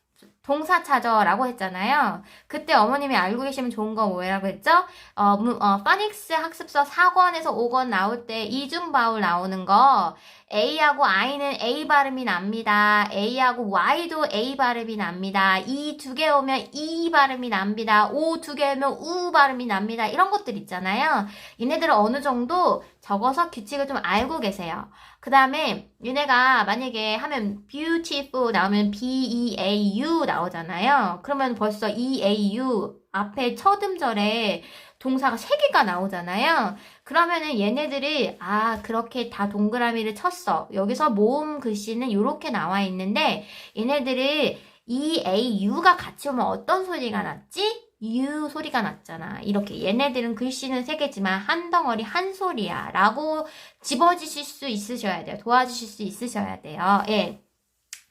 동사 찾아라고 했잖아요. 그때 어머님이 알고 계시면 좋은 거 뭐라고 했죠? 파닉스 학습서 4권에서 5권 나올 때 이중바울 나오는 거 A하고 I는 A 발음이 납니다. A하고 Y도 A 발음이 납니다. E 두 개 오면 E 발음이 납니다. O 두 개 오면 U 발음이 납니다. 이런 것들 있잖아요. 얘네들은 어느 정도 적어서 규칙을 좀 알고 계세요. 그 다음에 얘네가 만약에 하면 beautiful 나오면 B-E-A-U 나오잖아요. 그러면 벌써 E-A-U 앞에 첫 음절에 동사가 3개가 나오잖아요. 그러면은 얘네들이 그렇게 다 동그라미를 쳤어. 여기서 모음 글씨는 이렇게 나와 있는데 얘네들이 E-A-U가 같이 오면 어떤 소리가 났지? U 소리가 났잖아. 이렇게 얘네들은 글씨는 세 개지만 한 덩어리 한 소리야 라고 집어주실 수 있으셔야 돼요. 도와주실 수 있으셔야 돼요. 예.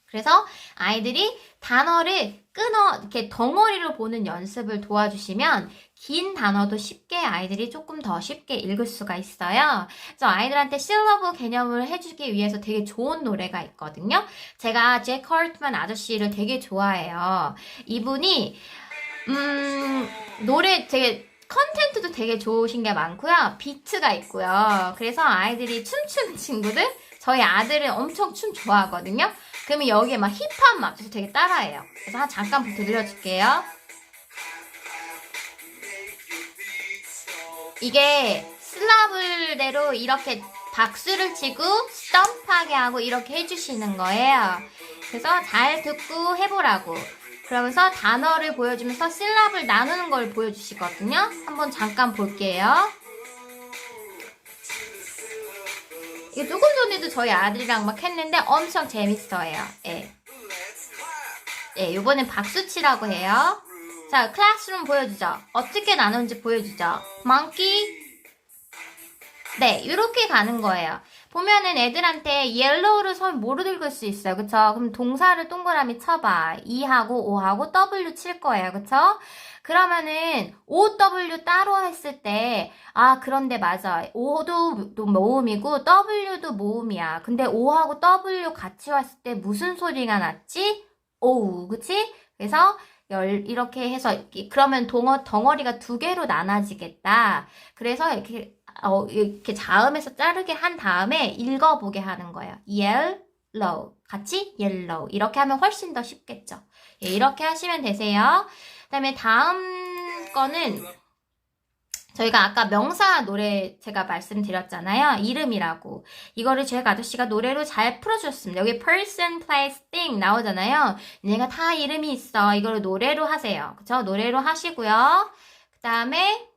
그래서 아이들이 단어를 이렇게 덩어리로 보는 연습을 도와주시면 긴 단어도 쉽게 아이들이 조금 더 쉽게 읽을 수가 있어요. 그래서 아이들한테 실러브 개념을 해주기 위해서 되게 좋은 노래가 있거든요. 제가 잭 컬트만 아저씨를 되게 좋아해요. 이분이 노래 되게 컨텐츠도 되게 좋으신 게 많고요. 비트가 있고요. 그래서 아이들이 춤추는 친구들, 저희 아들은 엄청 춤 좋아하거든요. 그러면 여기에 막 힙합 맞춰서 되게 따라해요. 그래서 잠깐 들려줄게요. 이게 슬라블대로 이렇게 박수를 치고 스탬프하게 하고 이렇게 해주시는 거예요. 그래서 잘 듣고 해보라고. 그러면서 단어를 보여주면서 실랍을 나누는 걸 보여주시거든요. 한번 잠깐 볼게요. 이게 조금 전에도 저희 아들이랑 막 했는데 엄청 재밌어요. 예. 예, 요번엔 박수치라고 해요. 자, 클래스룸 보여주죠. 어떻게 나누는지 보여주죠. monkey. 네, 이렇게 가는 거예요. 보면은 애들한테 옐로우를 선 뭐로 읽을 수 있어요. 그쵸? 그럼 동사를 동그라미 쳐봐. E하고 O하고 W 칠 거예요. 그쵸? 그러면은 OW 따로 했을 때 그런데 맞아. O도 모음이고 W도 모음이야. 근데 O하고 W 같이 왔을 때 무슨 소리가 났지? O, 그치? 그래서 이렇게 해서 그러면 덩어리가 두 개로 나눠지겠다. 그래서 이렇게 자음에서 자르게 한 다음에 읽어보게 하는 거예요. yellow. 같이 yellow. 이렇게 하면 훨씬 더 쉽겠죠. 예, 이렇게 하시면 되세요. 그 다음에 다음 거는 저희가 아까 명사 노래 제가 말씀드렸잖아요. 이름이라고. 이거를 제 아저씨가 노래로 잘 풀어주셨습니다. 여기 person, place, thing 나오잖아요. 얘가 다 이름이 있어. 이거를 노래로 하세요. 그쵸? 노래로 하시고요. 그 다음에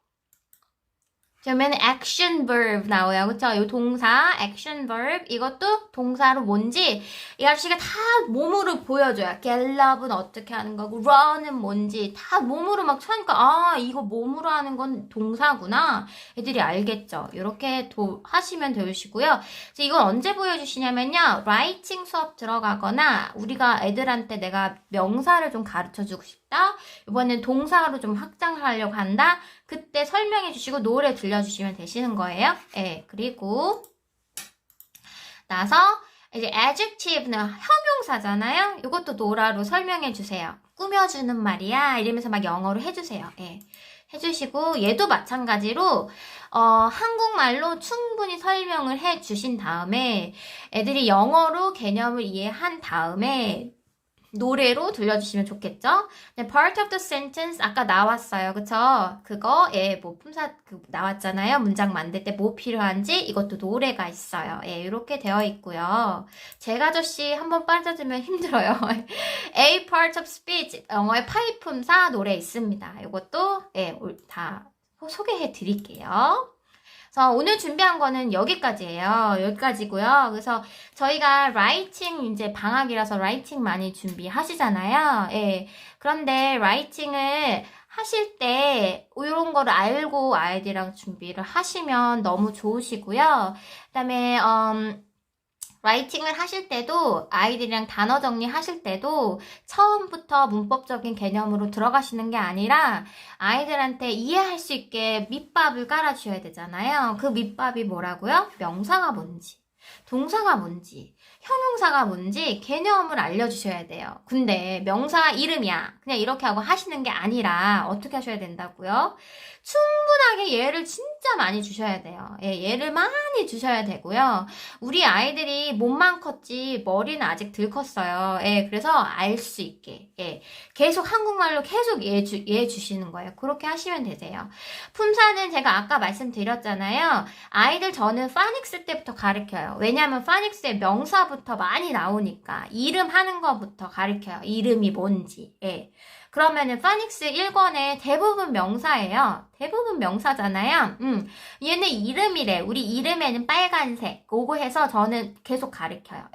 그러면 action verb 나와요. 그쵸? 이 동사 action verb 이것도 동사로 뭔지 이 아저씨가 다 몸으로 보여줘요. get love는 어떻게 하는 거고 run은 뭔지 다 몸으로 막 하니까 이거 몸으로 하는 건 동사구나. 애들이 알겠죠? 이렇게 하시면 되시고요. 이건 언제 보여주시냐면요. writing 수업 들어가거나 우리가 애들한테 내가 명사를 좀 가르쳐주고 싶다. 이번엔 동사로 좀 확장하려고 한다. 그때 설명해 주시고 노래 들려주시면 되시는 거예요. 예, 그리고 나서 이제 adjective는 형용사잖아요. 이것도 노라로 설명해 주세요. 꾸며주는 말이야. 이러면서 막 영어로 해주세요. 예, 해주시고 얘도 마찬가지로 한국말로 충분히 설명을 해 주신 다음에 애들이 영어로 개념을 이해한 다음에 노래로 들려주시면 좋겠죠? 네, part of the sentence 아까 나왔어요. 그쵸? 그거 뭐 품사 나왔잖아요. 문장 만들 때 뭐 필요한지 이것도 노래가 있어요. 예, 이렇게 되어 있고요. 제가저씨 한번 빠져들면 힘들어요. A part of speech 영어의 파이 품사 노래 있습니다. 이것도 다 소개해 드릴게요. 그래서 오늘 준비한 거는 여기까지예요. 여기까지고요. 그래서 저희가 라이팅 이제 방학이라서 라이팅 많이 준비하시잖아요. 예. 그런데 라이팅을 하실 때 이런 거를 알고 아이들이랑 준비를 하시면 너무 좋으시고요. 그다음에 라이팅을 하실 때도 아이들이랑 단어 정리하실 때도 처음부터 문법적인 개념으로 들어가시는 게 아니라 아이들한테 이해할 수 있게 밑밥을 깔아주셔야 되잖아요. 그 밑밥이 뭐라고요? 명사가 뭔지, 동사가 뭔지, 형용사가 뭔지 개념을 알려주셔야 돼요. 근데 명사 이름이야. 그냥 이렇게 하고 하시는 게 아니라 어떻게 하셔야 된다고요? 충분하게 얘를 진짜 많이 주셔야 돼요. 얘를 많이 주셔야 되고요. 우리 아이들이 몸만 컸지 머리는 아직 덜 컸어요. 그래서 알 수 있게 계속 한국말로 계속 얘 주시는 거예요. 그렇게 하시면 되세요. 품사는 제가 아까 말씀드렸잖아요. 아이들 저는 파닉스 때부터 가르쳐요. 왜냐하면 파닉스에 명사부터 많이 나오니까 이름 하는 거부터 가르쳐요. 이름이 뭔지. 그러면은 파닉스 1권에 대부분 명사예요. 대부분 명사잖아요. 얘는 이름이래. 우리 이름에는 빨간색. 그거 해서 저는 계속 가르쳐요.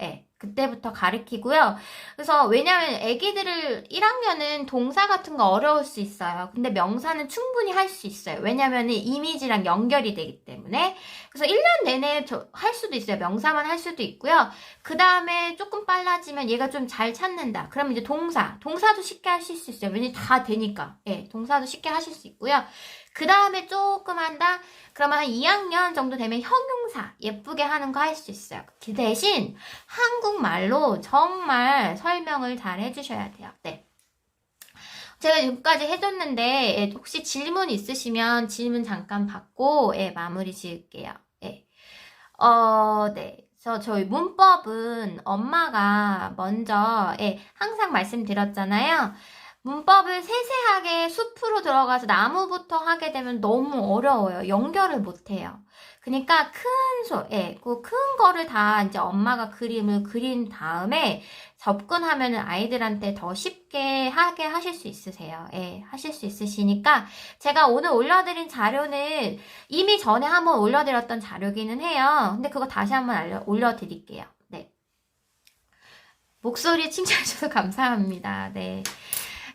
그때부터 가르치고요. 그래서 왜냐면 애기들을 1학년은 동사 같은 거 어려울 수 있어요. 근데 명사는 충분히 할 수 있어요. 왜냐면 이미지랑 연결이 되기 때문에. 그래서 1년 내내 할 수도 있어요. 명사만 할 수도 있고요. 그 다음에 조금 빨라지면 얘가 좀 잘 찾는다. 그럼 이제 동사도 쉽게 하실 수 있어요. 왜냐면 다 되니까. 예, 동사도 쉽게 하실 수 있고요. 그 다음에 조금 한다? 그러면 한 2학년 정도 되면 형용사 예쁘게 하는 거 할 수 있어요. 그 대신 한국말로 정말 설명을 잘 해주셔야 돼요. 네. 제가 지금까지 해줬는데 예, 혹시 질문 있으시면 질문 잠깐 받고 예, 마무리 지을게요. 예. 네. 그래서 저희 문법은 엄마가 먼저 예, 항상 말씀드렸잖아요. 문법을 세세하게 숲으로 들어가서 나무부터 하게 되면 너무 어려워요. 연결을 못해요. 그러니까 그 큰 거를 다 이제 엄마가 그림을 그린 다음에 접근하면은 아이들한테 더 쉽게 하게 하실 수 있으세요. 예, 하실 수 있으시니까 제가 오늘 올려드린 자료는 이미 전에 한번 올려드렸던 자료기는 해요. 근데 그거 다시 한번 올려드릴게요. 네. 목소리 칭찬해주셔서 감사합니다. 네.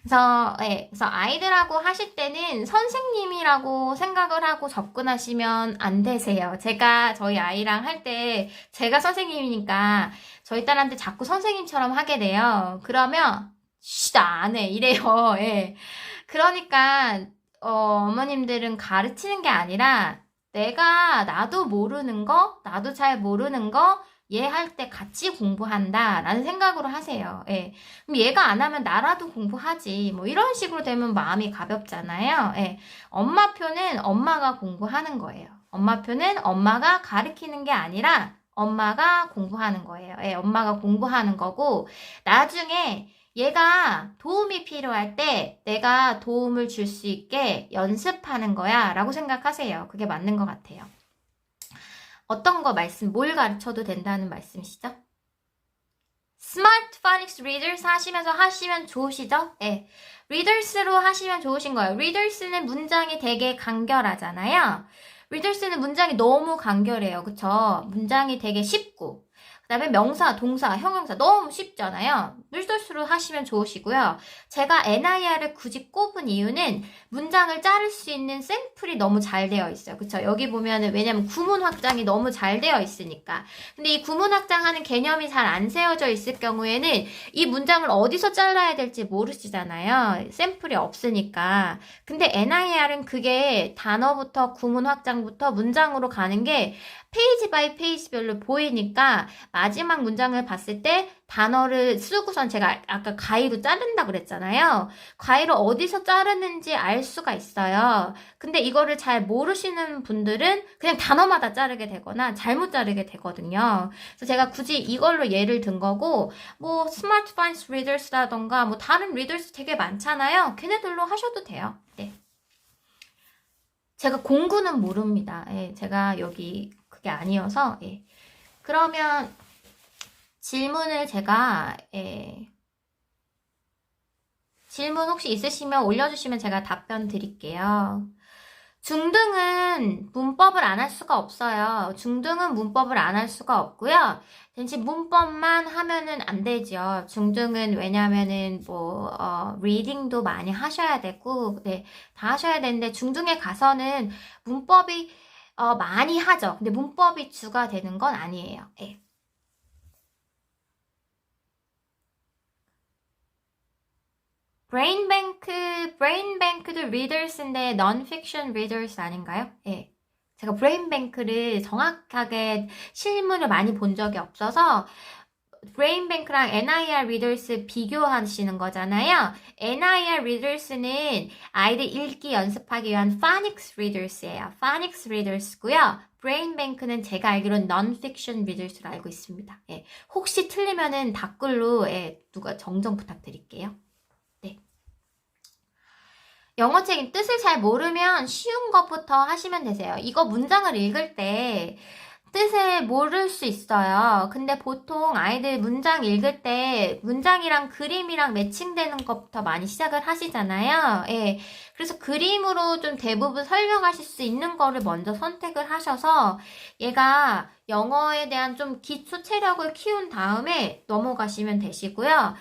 그래서 아이들하고 하실 때는 선생님이라고 생각을 하고 접근하시면 안 되세요. 제가 저희 아이랑 할 때 제가 선생님이니까 저희 딸한테 자꾸 선생님처럼 하게 돼요. 그러면 나 안 해 이래요. 예. 그러니까 어머님들은 가르치는 게 아니라 나도 모르는 거, 나도 잘 모르는 거 얘 할 때 같이 공부한다 라는 생각으로 하세요. 예. 그럼 얘가 안 하면 나라도 공부하지. 뭐 이런 식으로 되면 마음이 가볍잖아요. 예. 엄마표는 엄마가 공부하는 거예요. 엄마표는 엄마가 가르치는 게 아니라 엄마가 공부하는 거예요. 예. 엄마가 공부하는 거고 나중에 얘가 도움이 필요할 때 내가 도움을 줄 수 있게 연습하는 거야 라고 생각하세요. 그게 맞는 것 같아요. 어떤 거 뭘 가르쳐도 된다는 말씀이시죠? 스마트 파닉스 리더스 하시면 좋으시죠? 네. 리더스로 하시면 좋으신 거예요. 리더스는 문장이 되게 간결하잖아요. 리더스는 문장이 너무 간결해요. 그쵸? 문장이 되게 쉽고 그 다음에 명사, 동사, 형용사 너무 쉽잖아요. 리더스로 하시면 좋으시고요. 제가 NIR을 굳이 꼽은 이유는 문장을 자를 수 있는 샘플이 너무 잘 되어 있어요. 그쵸? 여기 보면은 왜냐면 구문 확장이 너무 잘 되어 있으니까. 근데 이 구문 확장하는 개념이 잘 안 세워져 있을 경우에는 이 문장을 어디서 잘라야 될지 모르시잖아요. 샘플이 없으니까. 근데 NIR은 그게 단어부터 구문 확장부터 문장으로 가는 게 페이지 바이 페이지별로 보이니까 마지막 문장을 봤을 때 단어를 쓰고선 제가 아까 가위로 자른다 그랬잖아요. 가위로 어디서 자르는지 알 수가 있어요. 근데 이거를 잘 모르시는 분들은 그냥 단어마다 자르게 되거나 잘못 자르게 되거든요. 그래서 제가 굳이 이걸로 예를 든 거고 뭐 스마트 파인스 리더스라던가 뭐 다른 리더스 되게 많잖아요. 걔네들로 하셔도 돼요. 네. 제가 공구는 모릅니다. 예, 제가 여기 그게 아니어서 예. 그러면 질문을 제가 질문 혹시 있으시면 올려주시면 제가 답변 드릴게요. 중등은 문법을 안 할 수가 없어요. 중등은 문법을 안 할 수가 없고요. 대신 문법만 하면은 안 되죠. 중등은 왜냐면은 리딩도 많이 하셔야 되고, 네, 다 하셔야 되는데 중등에 가서는 문법이 많이 하죠. 근데 문법이 주가 되는 건 아니에요. 네. 브레인뱅크도 리더스인데 non-fiction readers 아닌가요? 예. 제가 브레인뱅크를 정확하게 실물을 많이 본 적이 없어서 브레인뱅크랑 NIR 리더스 비교하시는 거잖아요. NIR 리더스는 아이들 읽기 연습하기 위한 phonics readers예요. phonics readers고요. 브레인뱅크는 제가 알기로는 non-fiction readers로 알고 있습니다. 예. 혹시 틀리면은 댓글로 누가 정정 부탁드릴게요. 영어책 뜻을 잘 모르면 쉬운 것부터 하시면 되세요. 이거 문장을 읽을 때 뜻을 모를 수 있어요. 근데 보통 아이들 문장 읽을 때 문장이랑 그림이랑 매칭되는 것부터 많이 시작을 하시잖아요. 예. 그래서 그림으로 좀 대부분 설명하실 수 있는 거를 먼저 선택을 하셔서 얘가 영어에 대한 좀 기초 체력을 키운 다음에 넘어가시면 되시고요.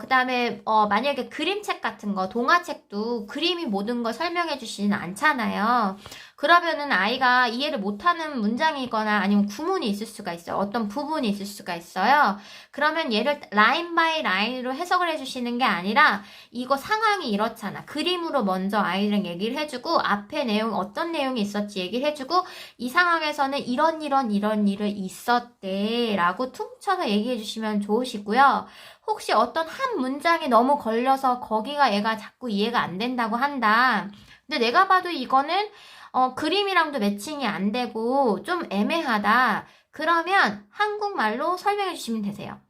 그 다음에, 만약에 그림책 같은 거, 동화책도 그림이 모든 걸 설명해 주시진 않잖아요. 그러면은 아이가 이해를 못하는 문장이거나 아니면 구문이 있을 수가 있어요. 어떤 부분이 있을 수가 있어요. 그러면 얘를 라인 바이 라인으로 해석을 해주시는 게 아니라 이거 상황이 이렇잖아. 그림으로 먼저 아이랑 얘기를 해주고 앞에 내용 어떤 내용이 있었지 얘기를 해주고 이 상황에서는 이런 일을 있었대 라고 퉁쳐서 얘기해 주시면 좋으시고요. 혹시 어떤 한 문장이 너무 걸려서 거기가 얘가 자꾸 이해가 안 된다고 한다. 근데 내가 봐도 이거는 그림이랑도 매칭이 안 되고 좀 애매하다. 그러면 한국말로 설명해 주시면 되세요.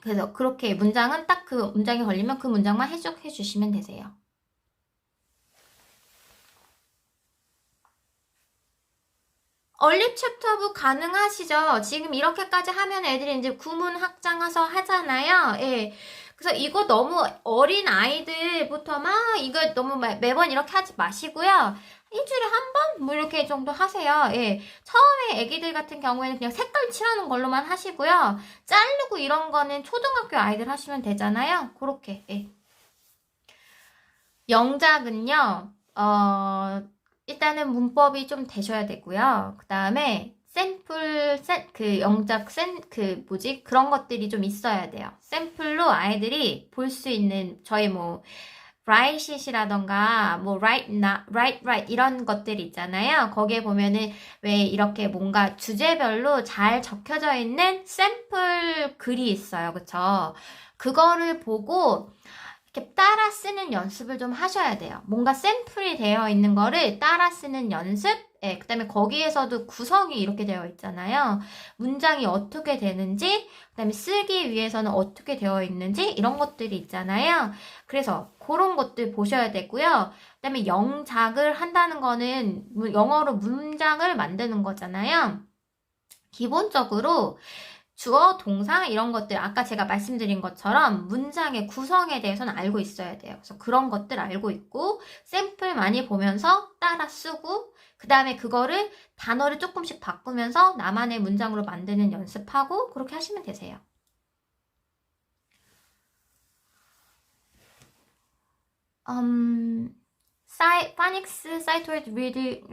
그래서 그렇게 문장은 딱 그 문장이 걸리면 그 문장만 해석해 주시면 되세요. 얼립 챕터북 가능하시죠? 지금 이렇게까지 하면 애들이 이제 구문 확장해서 하잖아요. 예. 그래서 이거 너무 어린 아이들부터 막 이거 너무 매번 이렇게 하지 마시고요. 일주일에 한 번? 뭐 이렇게 정도 하세요. 예. 처음에 애기들 같은 경우에는 그냥 색깔 칠하는 걸로만 하시고요. 자르고 이런 거는 초등학교 아이들 하시면 되잖아요. 그렇게. 예. 영작은요. 일단은 문법이 좀 되셔야 되고요. 그 다음에 영작 그런 것들이 좀 있어야 돼요. 샘플로 아이들이 볼 수 있는 저희 뭐 write it이라던가 뭐 write 이런 것들이 있잖아요. 거기에 보면은 왜 이렇게 뭔가 주제별로 잘 적혀져 있는 샘플 글이 있어요. 그쵸? 그거를 보고 이렇게 따라 쓰는 연습을 좀 하셔야 돼요. 뭔가 샘플이 되어 있는 거를 따라 쓰는 연습? 예, 그 다음에 거기에서도 구성이 이렇게 되어 있잖아요. 문장이 어떻게 되는지, 그 다음에 쓰기 위해서는 어떻게 되어 있는지, 이런 것들이 있잖아요. 그래서 그런 것들 보셔야 되고요. 그 다음에 영작을 한다는 거는 영어로 문장을 만드는 거잖아요. 기본적으로 주어, 동사 이런 것들 아까 제가 말씀드린 것처럼 문장의 구성에 대해서는 알고 있어야 돼요. 그래서 그런 것들 알고 있고 샘플 많이 보면서 따라 쓰고 그 다음에 그거를 단어를 조금씩 바꾸면서 나만의 문장으로 만드는 연습하고 그렇게 하시면 되세요. 파닉스 사이트워드 리딩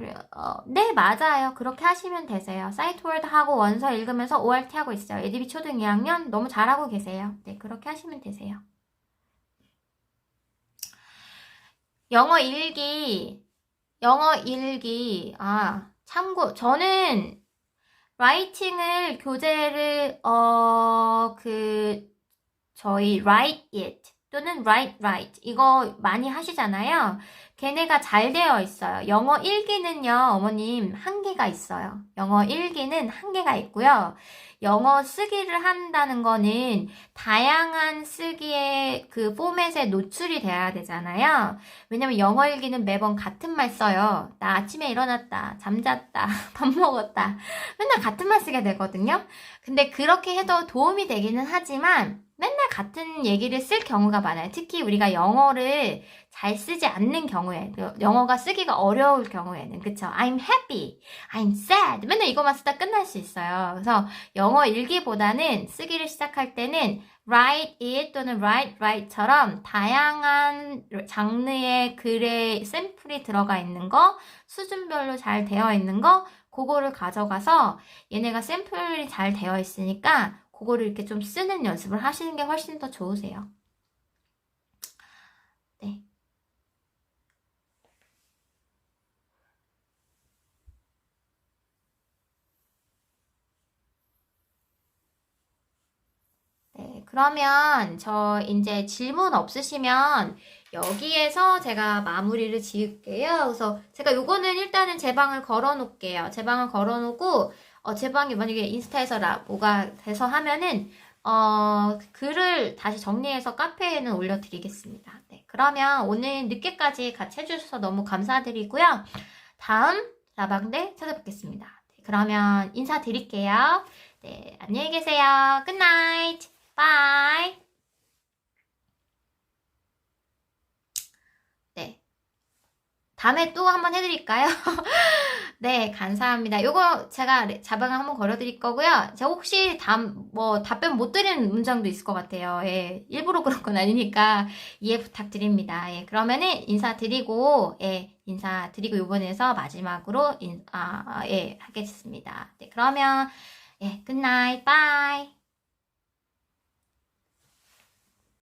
네 맞아요. 그렇게 하시면 되세요. 사이트워드 하고 원서 읽으면서 ORT 하고 있어요. 예디비 초등 2학년 너무 잘하고 계세요. 네 그렇게 하시면 되세요. 영어 일기 참고 저는 라이팅을 교재를 저희 write it 또는 write 이거 많이 하시잖아요. 걔네가 잘 되어 있어요. 영어 일기는요, 어머님 한계가 있어요. 영어 일기는 한계가 있고요. 영어 쓰기를 한다는 거는 다양한 쓰기의 그 포맷에 노출이 돼야 되잖아요. 왜냐면 영어 일기는 매번 같은 말 써요. 나 아침에 일어났다, 잠잤다, 밥 먹었다. 맨날 같은 말 쓰게 되거든요. 근데 그렇게 해도 도움이 되기는 하지만 맨날 같은 얘기를 쓸 경우가 많아요. 특히 우리가 영어를 잘 쓰지 않는 경우에, 영어가 쓰기가 어려울 경우에는, 그쵸? I'm happy, I'm sad. 맨날 이거만 쓰다 끝날 수 있어요. 그래서 영어 일기보다는 쓰기를 시작할 때는 write it 또는 write처럼 다양한 장르의 글의 샘플이 들어가 있는 거, 수준별로 잘 되어 있는 거, 그거를 가져가서 얘네가 샘플이 잘 되어 있으니까 그거를 이렇게 좀 쓰는 연습을 하시는 게 훨씬 더 좋으세요. 네. 네, 그러면 저 이제 질문 없으시면 여기에서 제가 마무리를 지을게요. 그래서 제가 요거는 일단은 제 방을 걸어 놓을게요. 제 방을 걸어 놓고 제 방이 만약에 인스타에서 뭐가 돼서 하면은 글을 다시 정리해서 카페에는 올려드리겠습니다. 네, 그러면 오늘 늦게까지 같이 해주셔서 너무 감사드리고요. 다음 라방대 찾아뵙겠습니다. 네, 그러면 인사드릴게요. 네, 안녕히 계세요. Good night. Bye. 네. 다음에 또 한번 해드릴까요? 네, 감사합니다. 요거 제가 자방을 한번 걸어드릴 거고요. 제가 혹시 답변 못 드리는 문장도 있을 것 같아요. 예, 일부러 그런 건 아니니까 이해 부탁드립니다. 예, 그러면은 인사드리고, 요번에서 마지막으로, 하겠습니다. 네, 그러면, 예, 굿나잇, 바이.